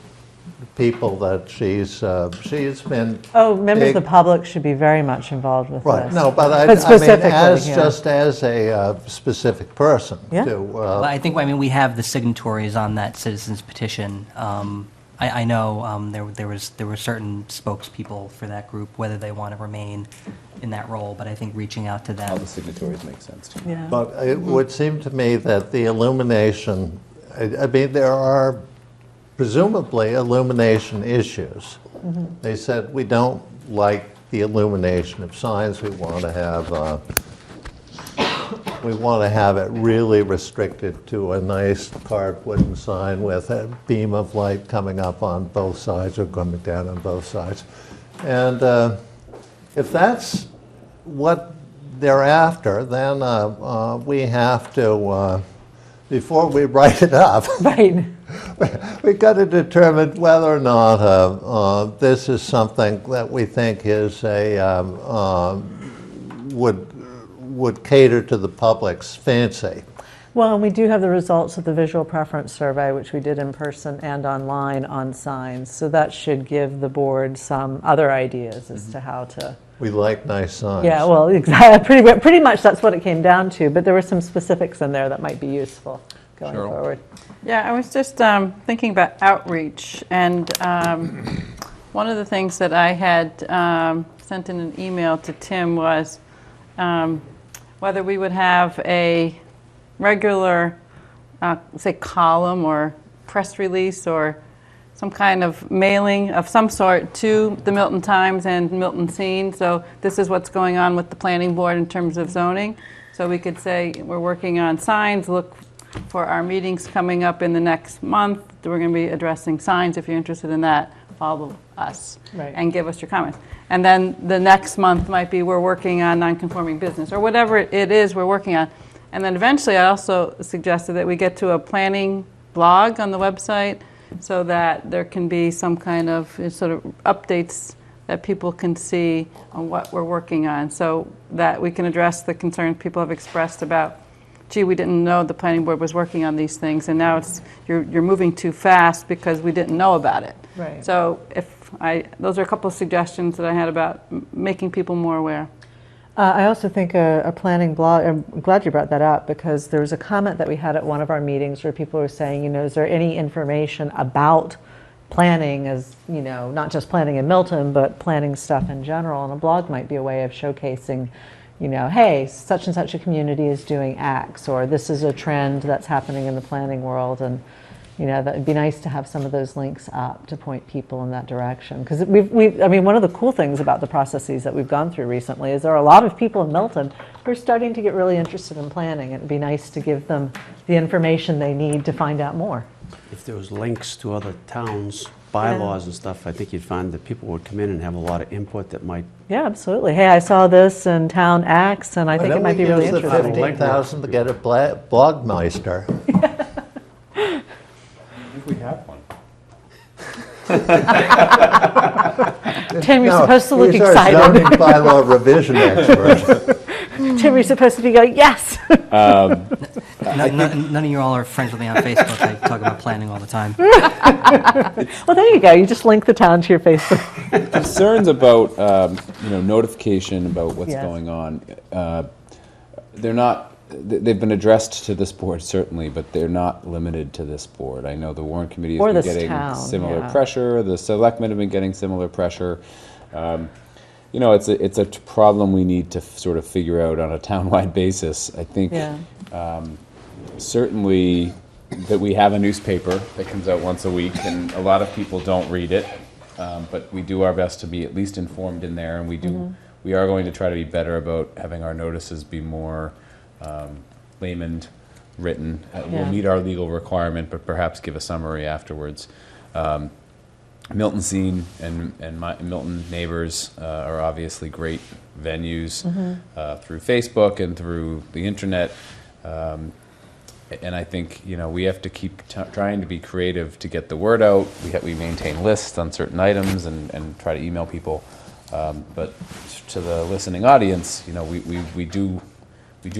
people that she's been... Oh, members of big- the public should be very much involved with Right, this. no, but I mean, specifically, yeah. just as a specific person. Yeah. Well, I think, we have the signatories on that citizens petition. I know there were certain spokespeople for that group, whether they want to remain in that role, but I think reaching out to All them. the signatories make sense to me. Yeah. But it would seem to me that the illumination, I mean, there are presumably illumination issues. They said, we don't like the illumination of signs, we want to have it really restricted to a nice carved wooden sign with a beam of light coming up on both sides or coming down on both sides. And if that's what they're after, then we have to, before we write it up, Right. we've got to determine whether or not this is something that we think is would cater to the public's fancy. Well, and we do have the results of the visual preference survey, which we did in person and online on signs. So that should give the board some other ideas as to how to... We like nice signs. Yeah, well, exactly. Pretty much that's what it came down to, but there were some specifics in there that might be useful going Cheryl? forward. Yeah, I was just thinking about outreach, and one of the things that I had sent in an email to Tim was whether we would have a regular, say, column or press release or some kind of mailing of some sort to the Milton Times and Milton Scene. So this is what's going on with the planning board in terms of zoning. So we could say, we're working on signs, look for our meetings coming up in the next month. We're going to be addressing signs. If you're interested in that, follow us Right. and give us your comments. And then the next month might be, we're working on non-conforming business, or whatever it is we're working on. And then eventually, I also suggested that we get to a planning blog on the website so that there can be some kind of sort of updates that people can see on what we're working on, so that we can address the concerns people have expressed about, gee, we didn't know the planning board was working on these things, and now you're moving too fast because we didn't know about it. Right. So those are a couple of suggestions that I had about making people more aware. I also think a planning blog, I'm glad you brought that up, because there was a comment that we had at one of our meetings where people were saying, is there any information about planning as, not just planning in Milton, but planning stuff in general. And a blog might be a way of showcasing, hey, such and such a community is doing X, or this is a trend that's happening in the planning world. And, that would be nice to have some of those links up to point people in that direction. Because one of the cool things about the processes that we've gone through recently is there are a lot of people in Milton who are starting to get really interested in planning. It'd be nice to give them the information they need to find out more. If there was links to other towns, bylaws and stuff, I think you'd find that people would come in and have a lot of input that might. Yeah, absolutely. Hey, I saw this in town X, and I think it might be really Why don't we interesting. use the 15,000 to get a blogmeister? I think we have one. Tim, you're No, supposed to look he's our excited. zoning bylaw revision expert. Tim, you're supposed to be going, yes. None of you all are friends with me on Facebook. I talk about planning all the time. Well, there you go. You just link the town to your Facebook. Concerns about, notification about what's Yes. going on, they've been addressed to this board certainly, but they're not limited to this board. I know the warrant committee Or has been this getting town, similar yeah. pressure, the selectmen have been getting similar pressure. It's a problem we need to sort of figure out on a town-wide basis. I think Yeah. certainly that we have a newspaper that comes out once a week, and a lot of people don't read it, but we do our best to be at least informed in there, and we are going to try to be better about having our notices be more layman written. We'll Yeah. meet our legal requirement, but perhaps give a summary afterwards. Milton Scene and my Milton Neighbors are obviously great venues through Facebook and through the internet. And I think, we have to keep trying to be creative to get the word out. We maintain lists on certain items and try to email people. But to the listening audience, we do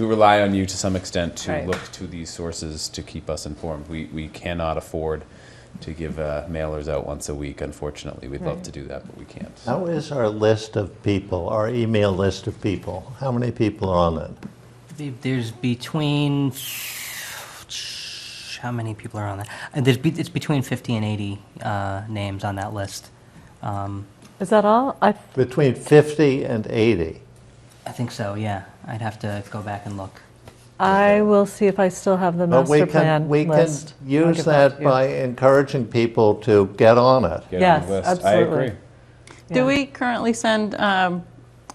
rely on you to some extent to Right. look to these sources to keep us informed. We cannot afford to give mailers out once a week, unfortunately. We'd love to do that, but we can't. How is our list of people, our email list of people? How many people are on it? There's between, how many people are on that? It's between 50 and 80 names on that list. Is that all? Between 50 and 80. I think so, yeah. I'd have to go back and look. I will see if I still have the But master plan we list. can I'll use get back to that you. by encouraging people to get on it. Get on Yes, the list. absolutely. I agree. Yeah. Do we currently send, in How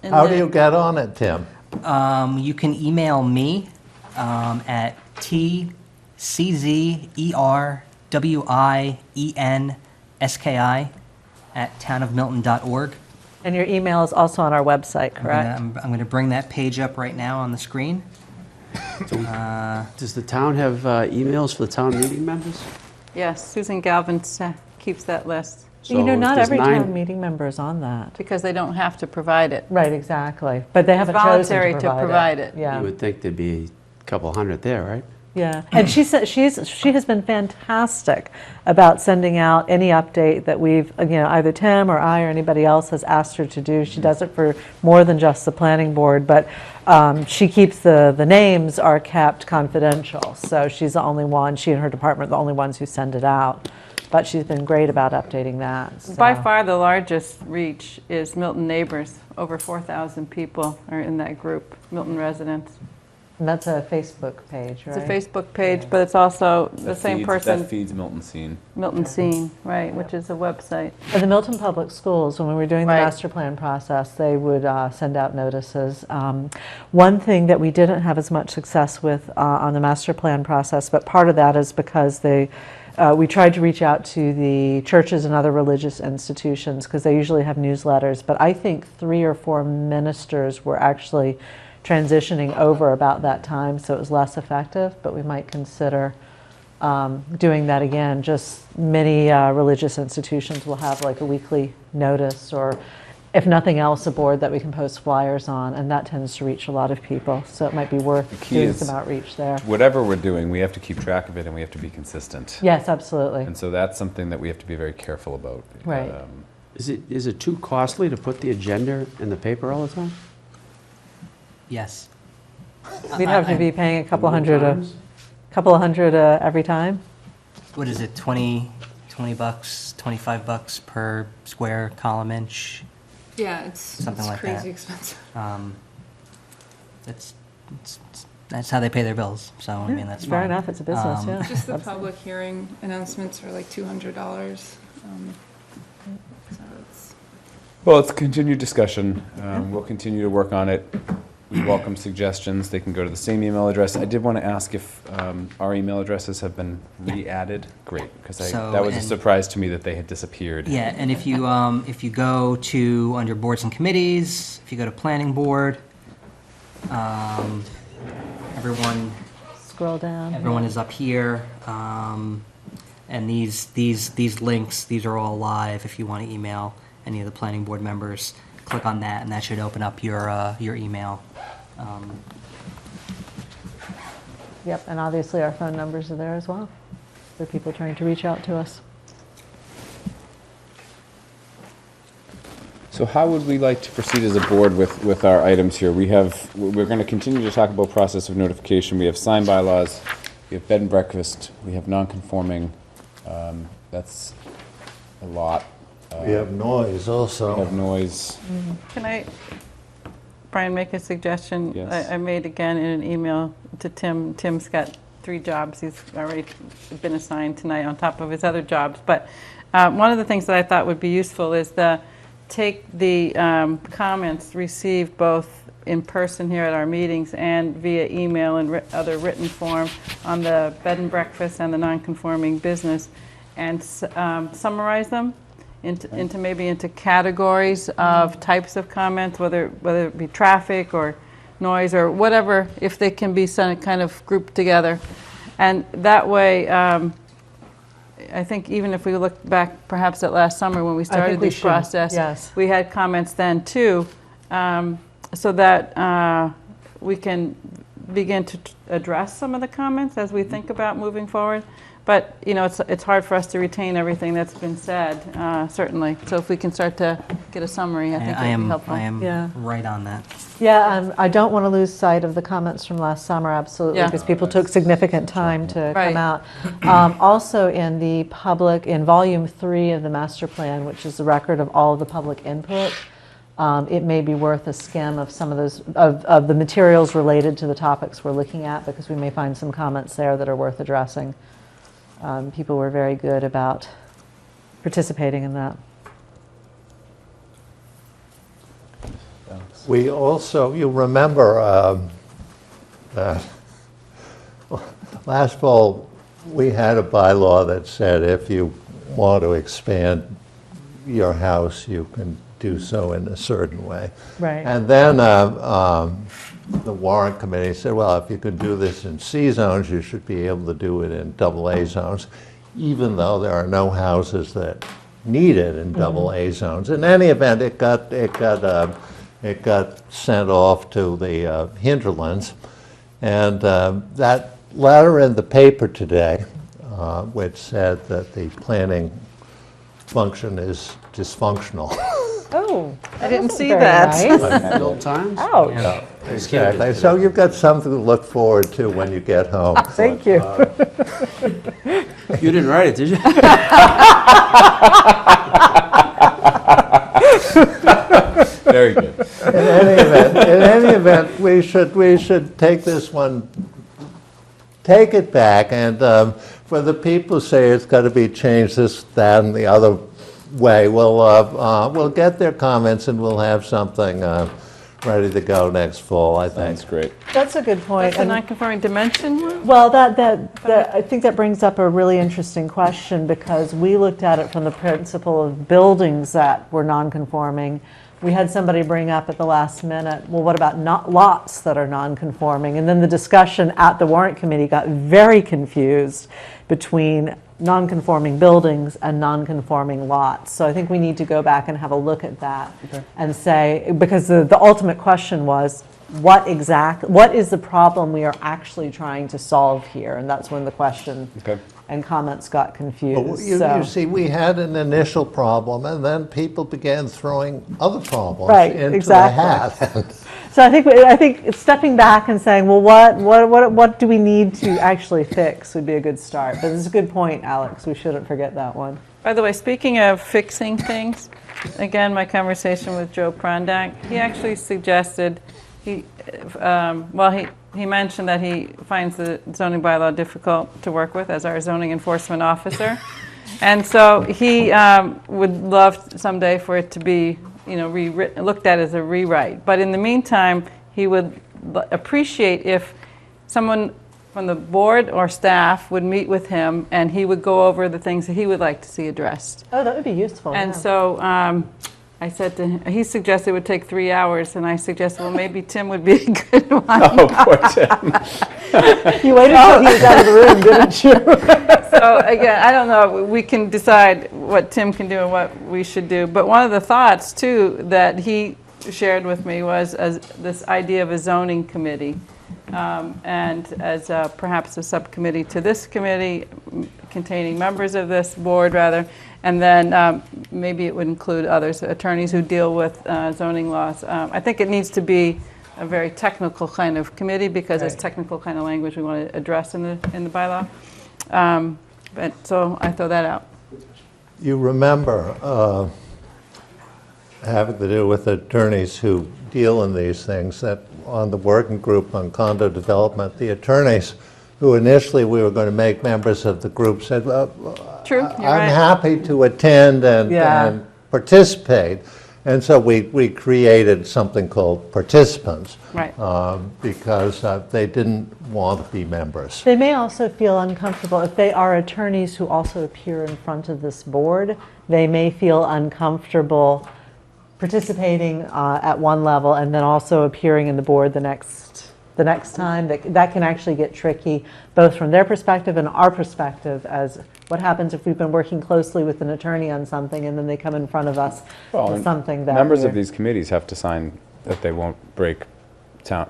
the- do you get on it, Tim? You can email me at tczerwinski@townofmilton.org. And your email is also on our website, correct? I'm going to bring that page up right now on the screen. Does the town have emails for the town meeting members? Yes, Susan Galvin keeps that list, So if Not there's every 9 town meeting member is on that. because they don't have to provide it. Right, exactly. But they haven't chosen voluntary to to provide provide it. it. Yeah. You would think there'd be a couple hundred there, right? Yeah, and she said she has been fantastic about sending out any update that we've, either Tim or I or anybody else has asked her to do. She does it for more than just the planning board, but she keeps the names are kept confidential. So she's the only one, she and her department are the only ones who send it out. But she's been great about updating that. So. By far, the largest reach is Milton Neighbors. Over 4,000 people are in that group, Milton residents. And that's a Facebook page, right? It's a Facebook page, but it's also the That same feeds- person, That feeds Milton Scene. Milton Scene, right, which is a website. And the Milton Public Schools, when we were doing the Right. master plan process, they would send out notices. One thing that we didn't have as much success with on the master plan process, but part of that is because we tried to reach out to the churches and other religious institutions because they usually have newsletters, but I think 3 or 4 ministers were actually transitioning over about that time, so it was less effective, but we might consider doing that again. Just many religious institutions will have like a weekly notice, or if nothing else, a board that we can post flyers on, and that tends to reach a lot of people, so it might be worth key doing is- some outreach there. Whatever we're doing, we have to keep track of it and we have to be consistent. Yes, absolutely. And so that's something that we have to be very careful about. Right. Is it too costly to put the agenda in the paper all the time? Yes. We'd have to be paying a couple More hundred times? every time. What is it, 20 $20, $25 per square column inch. Yeah, it's Something like that. crazy expensive. It's, that's how they pay their bills, so I mean, that's Fair fine. enough, it's a business, yeah. Just the public hearing announcements are like $200. So it's, Well, it's a continued discussion. We'll continue to work on it. We welcome suggestions. They can go to the same email address. I did want to ask if our email addresses have been re-added. Great, because So, that was a and- surprise to me that they had disappeared. Yeah, and if you go to, under boards and committees, if you go to planning board, everyone Scroll down. Everyone is up here, and these links, these are all live. If you want to email any of the planning board members, click on that, and that should open up your email. Yep, and obviously our phone numbers are there as well, for people trying to reach out to us. So how would we like to proceed as a board with our items here? We're going to continue to talk about process of notification. We have sign bylaws, we have bed and breakfast, we have non-conforming. That's a lot. We have noise We also. have noise. can I, Brian, make a suggestion? Yes. I made again in an email to Tim. Tim's got 3 jobs. He's already been assigned tonight on top of his other jobs. But one of the things that I thought would be useful is take the comments received both in person here at our meetings and via email and other written form on the bed and breakfast and the non-conforming business, and summarize them into categories of types of comments, whether it be traffic or noise or whatever, if they can be kind of grouped together. And that way, I think even if we look back perhaps at last summer when we started we this should, process, yes. we had comments then too, so that we can begin to address some of the comments as we think about moving forward. But, you know, it's hard for us to retain everything that's been said, certainly. So if we can start to get a summary, I think I it would be am helpful. Yeah. right on that. Yeah, I don't want to lose sight of the comments from last summer, absolutely, Yeah. because people took significant time to Right. come out. Also in in volume 3 of the master plan, which is the record of all of the public input, it may be worth a skim of some of those, of the materials related to the topics we're looking at, because we may find some comments there that are worth addressing. People were very good about participating in that. We also, you remember, last fall, we had a bylaw that said if you want to expand your house, you can do so in a certain way. Right. And then the warrant committee said, well, if you could do this in C zones, you should be able to do it in AA zones, even though there are no houses that need it in AA zones. In any event, it got sent off to the hinterlands, and that letter in the paper today, which said that the planning function is dysfunctional. Oh, I didn't see that. Good old times. Oh, Yeah, exactly. So you've got something to look forward to when you get home. thank you. You didn't write it, did you? Very good. In any event, we should take this one, take it back, and for the people who say it's got to be changed this, that, and the other way, we'll get their comments and we'll have something ready to go next fall, I think. That's great. That's a good point. That's the And- non-conforming dimension one? Well, I think that brings up a really interesting question, because we looked at it from the principle of buildings that were non-conforming. We had somebody bring up at the last minute, well, what about lots that are non-conforming? And then the discussion at the warrant committee got very confused between non-conforming buildings and non-conforming lots. So I think we need to go back and have a look at that and say, because the ultimate question was, what is the problem we are actually trying to solve here? And that's when the question Okay. and comments got confused. Well, you see, we had an initial problem, and then people began throwing other problems Right, into exactly. the hat. So I think it's stepping back and saying, well, what do we need to actually fix would be a good start. But it's a good point, Alex. We shouldn't forget that one. By the way, speaking of fixing things, again, my conversation with Joe Prondak, he actually suggested, he mentioned that he finds the zoning bylaw difficult to work with as our zoning enforcement officer. And so he would love someday for it to be, looked at as a rewrite. But in the meantime, he would appreciate if someone from the board or staff would meet with him and he would go over the things that he would like to see addressed. Oh, that would be useful. And yeah. so I said to him, he suggested it would take 3 hours, and I suggested, well, maybe Tim would be a good one. Oh, poor Tim. You waited until he was out of the room, didn't you? So again, I don't know, we can decide what Tim can do and what we should do. But one of the thoughts, too, that he shared with me was this idea of a zoning committee. And as perhaps a subcommittee to this committee, containing members of this board, rather, and then maybe it would include others, attorneys who deal with zoning laws. I think it needs to be a very technical kind of committee because it's technical kind of language we want to address in the bylaw. But so I throw that out. You remember having to do with attorneys who deal in these things, that on the working group on condo development, the attorneys who initially we were going to make members of the group said, well, True, you're I'm right. happy to attend and participate. And so we created something called participants. Right. Because they didn't want to be members. They may also feel uncomfortable if they are attorneys who also appear in front of this board. They may feel uncomfortable participating at one level and then also appearing in the board the next time. That can actually get tricky, both from their perspective and our perspective, as what happens if we've been working closely with an attorney on something and then they come in front of us with something that members of these committees have to sign that they won't break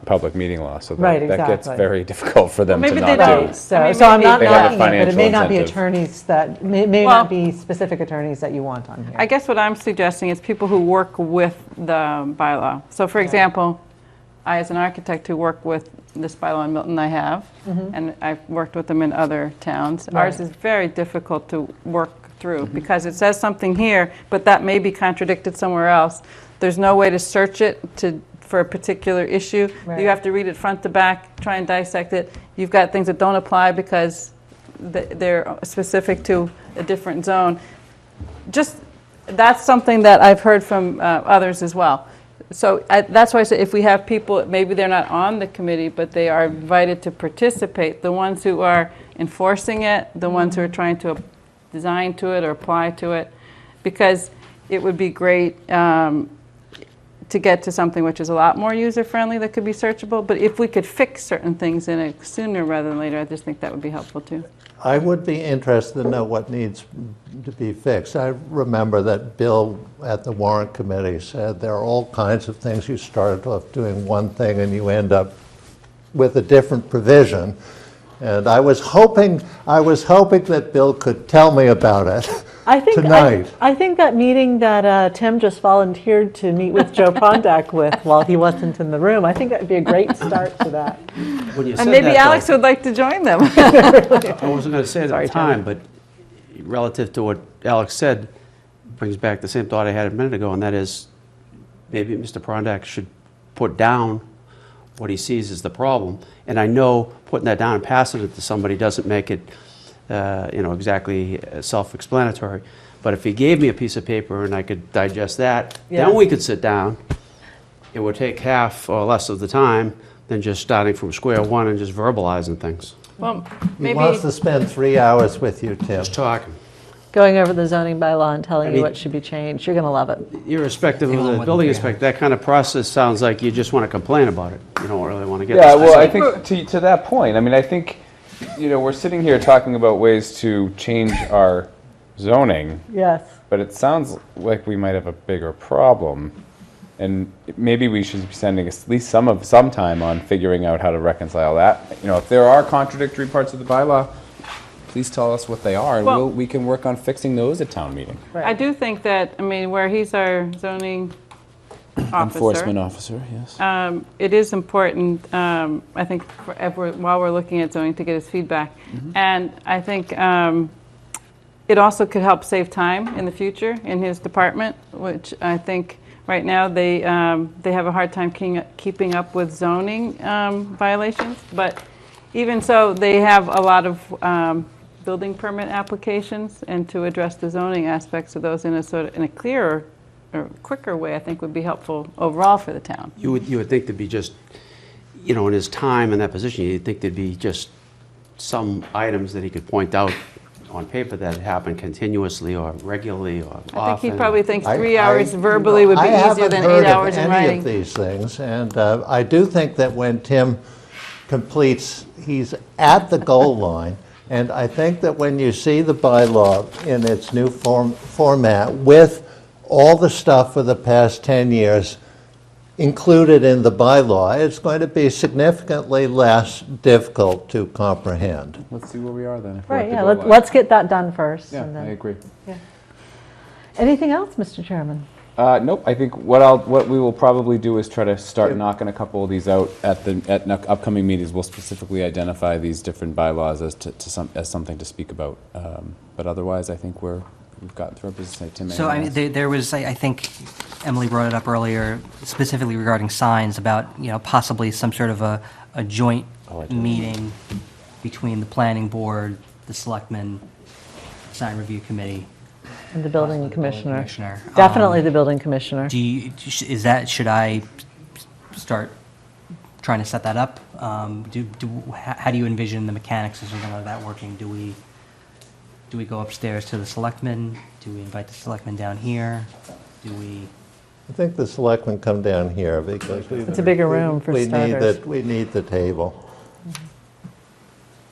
public meeting law, so Right, that gets exactly. very difficult for them Well, to maybe they not don't. do. So, I mean, so I'm not They have a knocking it, but it may financial not be incentive. attorneys that, may Well- not be specific attorneys that you want on here. I guess what I'm suggesting is people who work with the bylaw. So for example, I, as an architect who work with this bylaw in Milton, I have, and I've worked with them in other towns. Ours is very difficult to work through because it says something here, but that may be contradicted somewhere else. There's no way to search it for a particular issue. Right. You have to read it front to back, try and dissect it. You've got things that don't apply because they're specific to a different zone. Just, that's something that I've heard from others as well. So that's why I say if we have people, maybe they're not on the committee, but they are invited to participate, the ones who are enforcing it, the ones who are trying to design to it or apply to it, because it would be great to get to something which is a lot more user-friendly that could be searchable. But if we could fix certain things in it sooner rather than later, I just think that would be helpful too. I would be interested to know what needs to be fixed. I remember that Bill at the warrant committee said there are all kinds of things. You started off doing one thing and you end up with a different provision. And I was hoping that Bill could tell me about it tonight. I think that meeting that Tim just volunteered to meet with Joe Prondak with while he wasn't in the room, I think that would be a great start to that. When you And said maybe that, Alex though, would like to join them. I wasn't going to say it Sorry, at the time, but relative to what Alex said, brings back the same thought I had a minute ago, and that is maybe Mr. Prondak should put down what he sees as the problem. And I know putting that down and passing it to somebody doesn't make it exactly self-explanatory. But if he gave me a piece of paper and I could digest that, Yeah. then we could sit down. It would take half or less of the time than just starting from square one and just verbalizing things. Well, He maybe, wants to spend 3 hours with you, Tim. Just talking. Going over the zoning bylaw and telling I you mean- what should be changed. You're going to love it. Irrespective Maybe a of little the more than building 3 inspector, that kind of process sounds like you just want to complain about it. You don't really want to get Yeah, the well, I specifics. think to that point, I mean, I think, we're sitting here talking about ways to change our zoning, Yes. but it sounds like we might have a bigger problem And maybe we should be spending at least some time on figuring out how to reconcile that. You know, if there are contradictory parts of the bylaw, please tell us what they are, and Well- we can work on fixing those at town meeting. I do think that, I mean, where he's our zoning officer. Enforcement officer, yes. It is important, I think, while we're looking at zoning, to get his feedback. And I think it also could help save time in the future in his department, which I think right now they have a hard time keeping up with zoning violations. But even so, they have a lot of building permit applications, and to address the zoning aspects of those in a clearer or quicker way, I think would be helpful overall for the town. You would think there'd be just, you know, in his time in that position, you'd think there'd be just some items that he could point out on paper that happen continuously or regularly or often. I think he probably thinks I- 3 hours I- verbally would be I easier than haven't 8 hours in heard of any writing. of these things, and I do think that when Tim completes, he's at the goal line, and I think that when you see the bylaw in its new format with all the stuff for the past 10 years included in the bylaw, it's going to be significantly less difficult to comprehend. Let's see where we are then. if we're at Right, the yeah, goal line. let's get that done first. Yeah, and I then- agree. Anything else, Mr. Chairman? Nope, I think what we will probably do is try to start knocking a couple of these out at upcoming meetings. We'll specifically identify these different bylaws as as something to speak about. But otherwise, I think we've gotten through our business. Tim, So, I mean, anything else? there was, I think Emily brought it up earlier, specifically regarding signs, about, you know, possibly some sort of a joint meeting between the planning board, the selectmen, sign review committee. And the building possibly the building commissioner. commissioner. Definitely the building commissioner. Should I start trying to set that up? How do you envision the mechanics of something like that working? Do we go upstairs to the selectmen? Do we invite the selectmen down here? Do we? I think the selectmen come down here because It's a bigger room for starters. We need the table.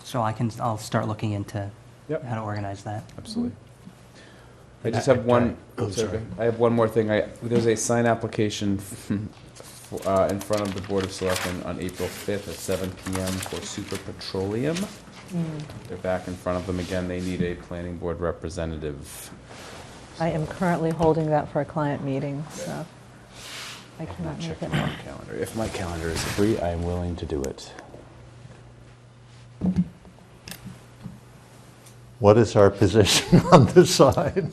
So I'll start looking into Yep. how to organize that. Absolutely. I just have one. sorry. I have one more thing. There's a sign application in front of the Board of Selectmen on April 5th at 7 p.m. for Super Petroleum. They're back in front of them again. They need a planning board representative. I am currently holding that for a client meeting, so I cannot make Checking it. my calendar. If my calendar is free, I am willing to do it. What is our position on this side?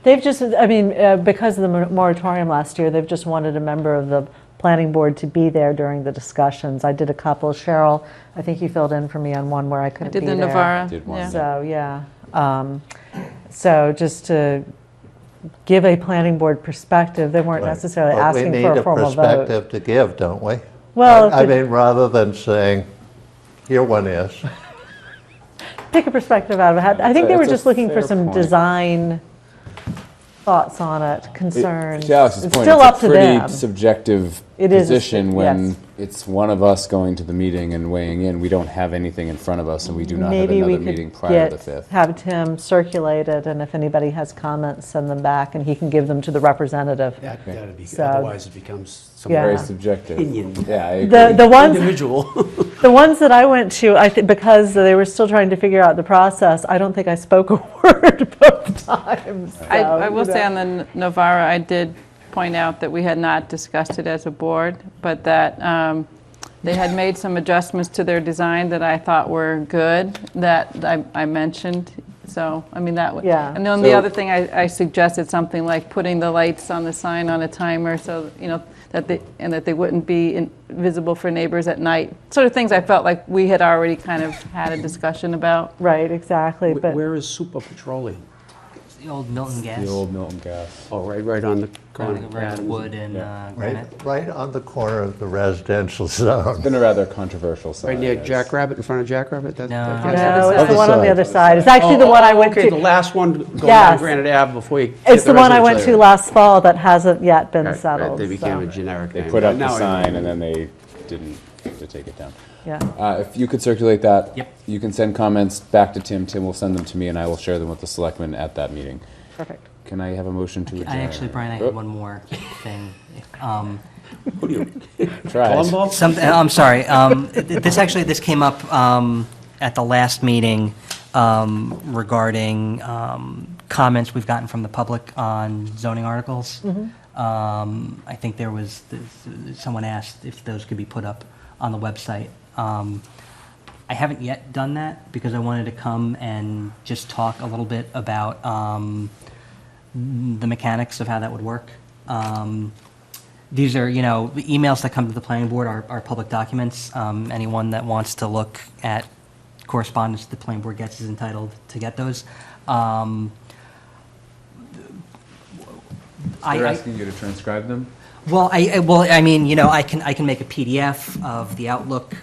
They've just, I mean, because of the moratorium last year, they've just wanted a member of the planning board to be there during the discussions. I did a couple. Cheryl, I think you filled in for me on one where I I couldn't be did there. the Navara. Did one. yeah. So, yeah. So just to give a planning board perspective, they weren't necessarily asking for a formal We need a vote. perspective to give, don't we? Well, I mean, rather than saying, here one is. pick a perspective out of it. I think they were That's a just looking for fair some point. design thoughts on it, concerns. To Alex's It's point, still up it's to a pretty them. subjective It is, position when yes. it's one of us going to the meeting and weighing in. We don't have anything in front of us, and we do not have Maybe we another meeting could prior to the 5th. have Tim circulate it, and if anybody has comments, send them back, and he can give them to the representative. That'd be good. So- Otherwise, it becomes some Yeah. Very subjective. opinion. Yeah, I agree. The ones, Individual. the ones that I went to, I think because they were still trying to figure out the process, I don't think I spoke a word both times. I so, will you say know. on the Novara, I did point out that we had not discussed it as a board, but that they had made some adjustments to their design that I thought were good, that I mentioned. So, I mean, that would. Yeah. And then the So- other thing, I suggested something like putting the lights on the sign on a timer, so, you know, that they wouldn't be visible for neighbors at night. Sort of things I felt like we had already kind of had a discussion about. Right, exactly, but. Where is Super Petroleum? It's the old Milton gas. The old Milton gas. Oh, right on the corner. Right, wood and granite. Right on the corner of the residential zone. Been a rather controversial sign. Right near yes. Jackrabbit, in front of Jackrabbit? No. No, other it's side. the one on the Other other side. side. It's actually the one I went Okay, the to. last one going down Yes. Granite Ave before you. It's hit the one I went residential to area. last fall that hasn't yet been Right, settled. They became so, a generic They name. put up Now the I sign, know. and then they didn't have to take it down. Yeah. If you could circulate that. Yep. You can send comments back to Tim. Tim will send them to me, and I will share them with the selectmen at that meeting. Perfect. can I have a motion to adjourn? I actually, Brian, I Oh, had one more thing. Who do you? Try. I'm sorry. This came up at the last meeting regarding comments we've gotten from the public on zoning articles. I think there was, someone asked if those could be put up on the website. I haven't yet done that because I wanted to come and just talk a little bit about the mechanics of how that would work. These are, the emails that come to the planning board are public documents. Anyone that wants to look at correspondence the planning board gets is entitled to get those. They're asking you to transcribe them? Well, I mean, I can make a PDF of the Outlook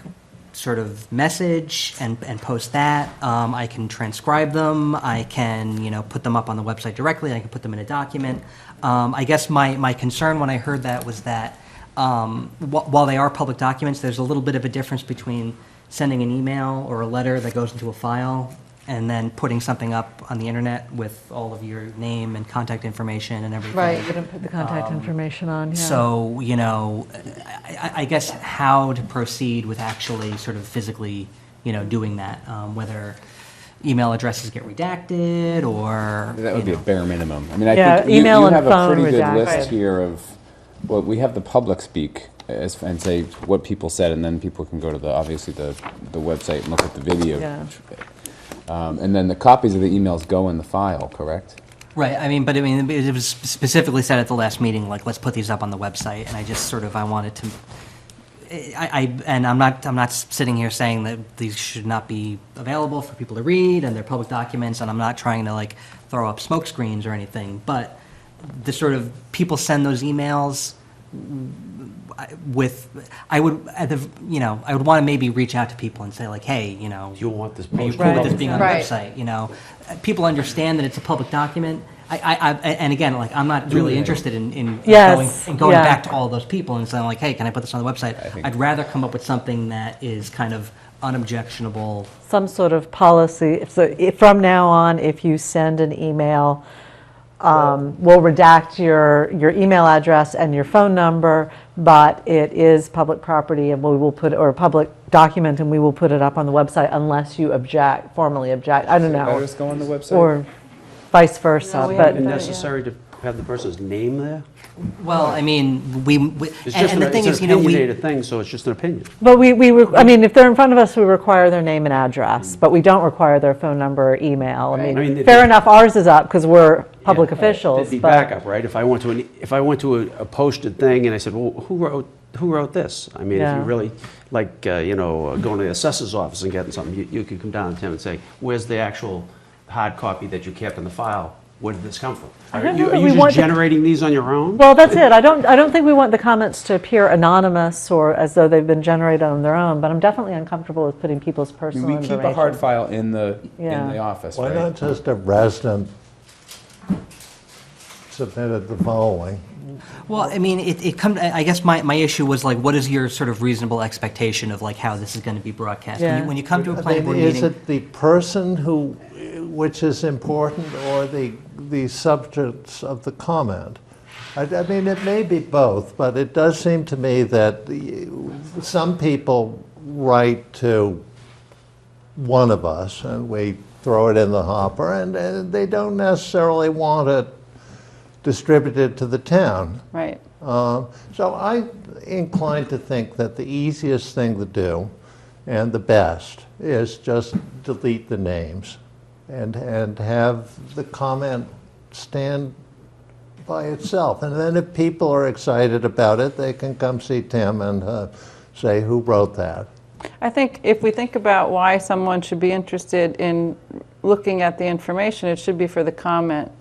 sort of message and post that. I can transcribe them. I can, put them up on the website directly. I can put them in a document. I guess my concern when I heard that was that while they are public documents, there's a little bit of a difference between sending an email or a letter that goes into a file and then putting something up on the internet with all of your name and contact information and everything. Right, you didn't put the contact information on, yeah. So, I guess how to proceed with actually sort of physically, doing that, whether email addresses get redacted or. That would be a bare minimum. I mean, I Yeah, think you email and have a phone pretty good redacted. list here of, well, we have the public speak and say what people said, and then people can go to obviously the website and look at the video. Yeah. And then the copies of the emails go in the file, correct? Right, it was specifically said at the last meeting, like, let's put these up on the website, and I just sort of, I wanted to, and I'm not sitting here saying that these should not be available for people to read, and they're public documents, and I'm not trying to, like, throw up smoke screens or anything, but the sort of, people send those emails I would want to maybe reach out to people and say, like, hey, You want this are you posted? cool with this being on the Right. website, people understand that it's a public document. And again, like, I'm not really interested in Yes, going yeah. back to all those people and saying, like, hey, can I put this on the website? think- I'd rather come up with something that is kind of unobjectionable. Some sort of policy, so from now on, if you send an email, we'll redact your email address and your phone number, but it is public property and we will put, or a public document, and we will put it up on the website unless you formally object, I don't know, Letters go on the website? or vice versa, No, we but. haven't done it. Necessary to have the person's name there? Well, I mean, we It's just and the thing it's is, an we. opinionated thing, so it's just an opinion. But if they're in front of us, we require their name and address, but we don't require their phone number or email. I I mean, mean, fair enough, ours is up because we're public Yeah. officials, It'd be but. backup, right? If I went to a posted thing and I said, well, who wrote this? I mean, if Yeah. you really, like, going to the assessor's office and getting something, you could come down to him and say, where's the actual hard copy that you kept in the file? Where did this come from? Are don't know you that we just want to- generating these on your own? Well, that's it. I don't think we want the comments to appear anonymous or as though they've been generated on their own, but I'm definitely uncomfortable with putting people's I mean, personal we information. keep a hard file in the Yeah. office, Why right? not just a resident submitted the following? Well, I mean, I guess my issue was, like, what is your sort of reasonable expectation of, like, how this is going to be broadcast? Yeah. When you come to a I planning mean, board is meeting, it the person which is important, or the subjects of the comment? I mean, it may be both, but it does seem to me that some people write to one of us, and we throw it in the hopper, and they don't necessarily want it distributed to the town. Right. So I'm inclined to think that the easiest thing to do, and the best, is just delete the names and have the comment stand by itself. And then if people are excited about it, they can come see Tim and say, who wrote that? I think if we think about why someone should be interested in looking at the information, it should be for the comment.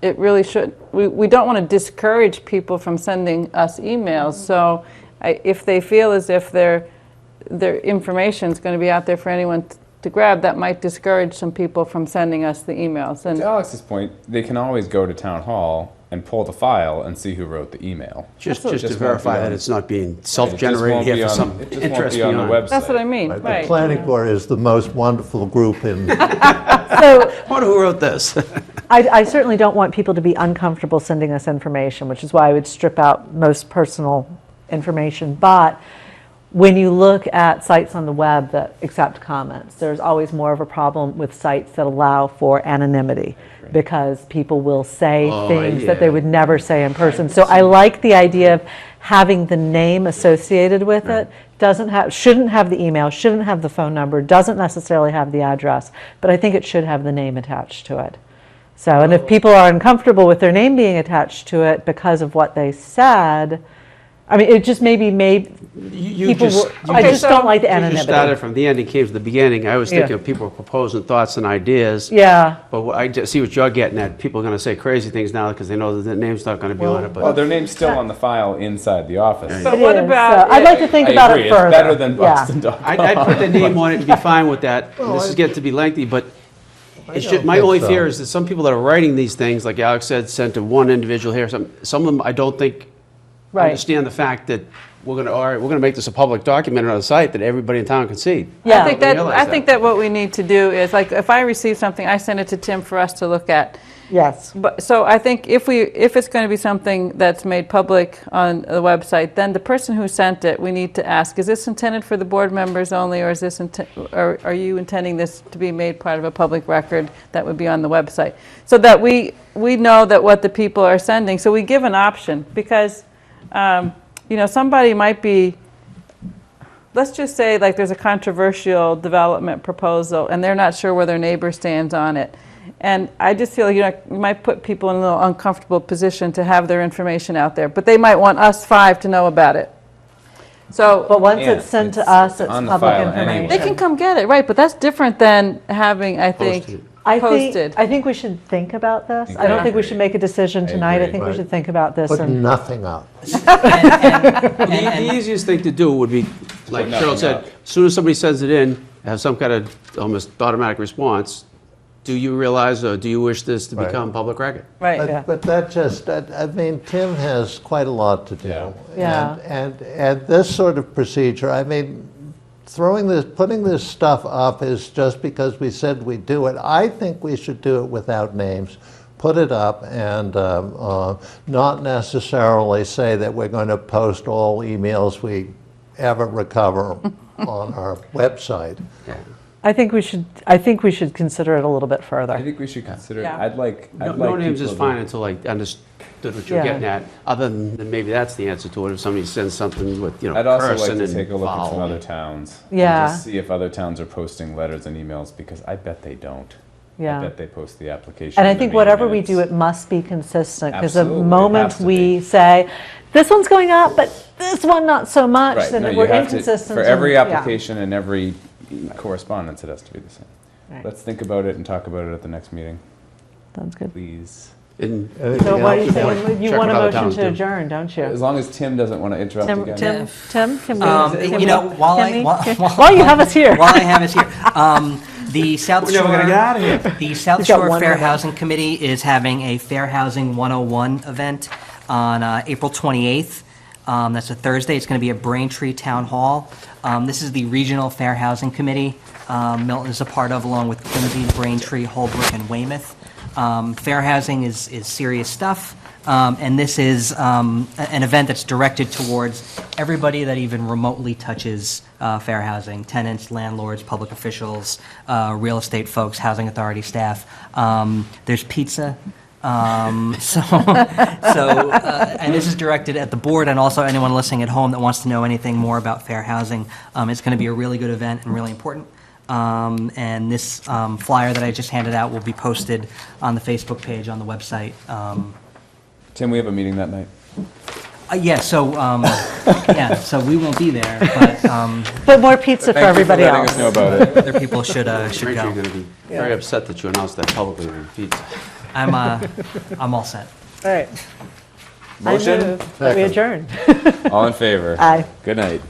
It really should. We don't want to discourage people from sending us emails. So if they feel as if their information is going to be out there for anyone to grab, that might discourage some people from sending us the emails. And To Alex's point, they can always go to town hall and pull the file and see who wrote the email. Just It to just won't verify be that on- it's not being It just self-generated won't here be for on- some it just won't interest be on the beyond. website. That's what I mean, The right. planning board is the most wonderful group in, So I wonder who wrote this? I certainly don't want people to be uncomfortable sending us information, which is why I would strip out most personal information. But when you look at sites on the web that accept comments, there's always more of a problem with sites that allow for anonymity, because people will say things that they yeah. would never say in person. So I like the idea of having the name associated with it. Shouldn't have the email, shouldn't have the phone number, doesn't necessarily have the address, but I think it should have the name attached to it. So, and if people are uncomfortable with their name being attached to it because of what they said, I mean, it just maybe You people just, will, I just don't like the you just anonymity. started from the end and came to the beginning. I was Yeah. thinking of people proposing thoughts and ideas. Yeah, But I just see what you're getting at. People are going to say crazy things now because they know that their name's not going to be on it. Well, But their name's still on the file inside the office. But it what is. about, So I'd like to think I about agree, it further. It's better than Yeah. Boston.com. I'd put the name on it and be fine with that. This is getting to be lengthy, but it's just, my think only so. fear is that some people that are writing these things, like Alex said, sent to one individual here, some of them I don't think Right. understand the fact that we're going to make this a public document on a site that everybody in town can see. Yeah. I think that what we need to do is, like, if I receive something, I send it to Tim for us to look at. yes. But, so I think if it's going to be something that's made public on the website, then the person who sent it, we need to ask, is this intended for the board members only, or is this, or are you intending this to be made part of a public record that would be on the website? So that we know that what the people are sending, so we give an option, because, somebody might be, let's just say, like, there's a controversial development proposal, and they're not sure where their neighbor stands on it. And I just feel like, you might put people in a little uncomfortable position to have their information out there, but they might want us 5 to know about it. So But once Yeah, it's sent to it's us, it's on the public file anyway. information. they can come get it, right? But that's different than having, I think, Posted. posted. I think we should think about this. I don't think we should make a decision I tonight. I agree. think we should think about this. put and nothing up. The easiest thing to do would be, like nothing Cheryl said, up. as soon as somebody sends it in, have some kind of almost automatic response. Do you realize, or do you wish this to Right. become public record? Right, yeah. But that just, I mean, Tim has quite a lot to do. Yeah. Yeah. And this sort of procedure, I mean, putting this stuff up is just because we said we'd do it. I think we should do it without names. Put it up and not necessarily say that we're going to post all emails we ever recover on our website. I think we should consider it a little bit I further. think we should consider it. Yeah. I'd like No names is people to- fine until I understood what you're Yeah. getting at, other than maybe that's the answer to it, if somebody sends something with, I'd also like cursing to and take a look at some foul. other towns. and Yeah. just see if other towns are posting letters and emails, because I bet they don't. Yeah. I bet they post the application. And I in the think meeting whatever we minutes. do, it must be consistent, because the Absolutely, it moment has to we be. say, this one's going up, but this one not so much, Right, then no, you we're have to, inconsistent. for every and- yeah. application and every correspondence, it has to be the same. Right. Let's think about it and talk about it at the next meeting, Sounds good. please. And So what are you else? saying? You Check want a what other motion towns to do. adjourn, don't As you? long as Tim doesn't want to interrupt again. Tim, can we? You know, while can I, we- while, can- while- While you have us here. While I have us here, the South We're never Shore, gonna get out of here. the South He's got Shore one Fair minute. Housing Committee is having a Fair Housing 101 event on April 28th. That's a Thursday. It's going to be at Braintree Town Hall. This is the Regional Fair Housing Committee. Milton is a part of, along with Quincy, Braintree, Holbrook, and Weymouth. Fair housing is serious stuff, and this is an event that's directed towards everybody that even remotely touches fair housing: tenants, landlords, public officials, real estate folks, housing authority staff. There's pizza. And this is directed at the board and also anyone listening at home that wants to know anything more about fair housing. It's going to be a really good event and really important. And this flyer that I just handed out will be posted on the Facebook page on the website. Tim, we have a meeting that night. So we won't be there, but But more pizza for Thank you everybody letting us else. know about it. other people should Braintree are go. going to be very upset that you announced that publicly with pizza. I'm all set. All right. I Motion? move that we adjourn. All in favor? Aye. Good night.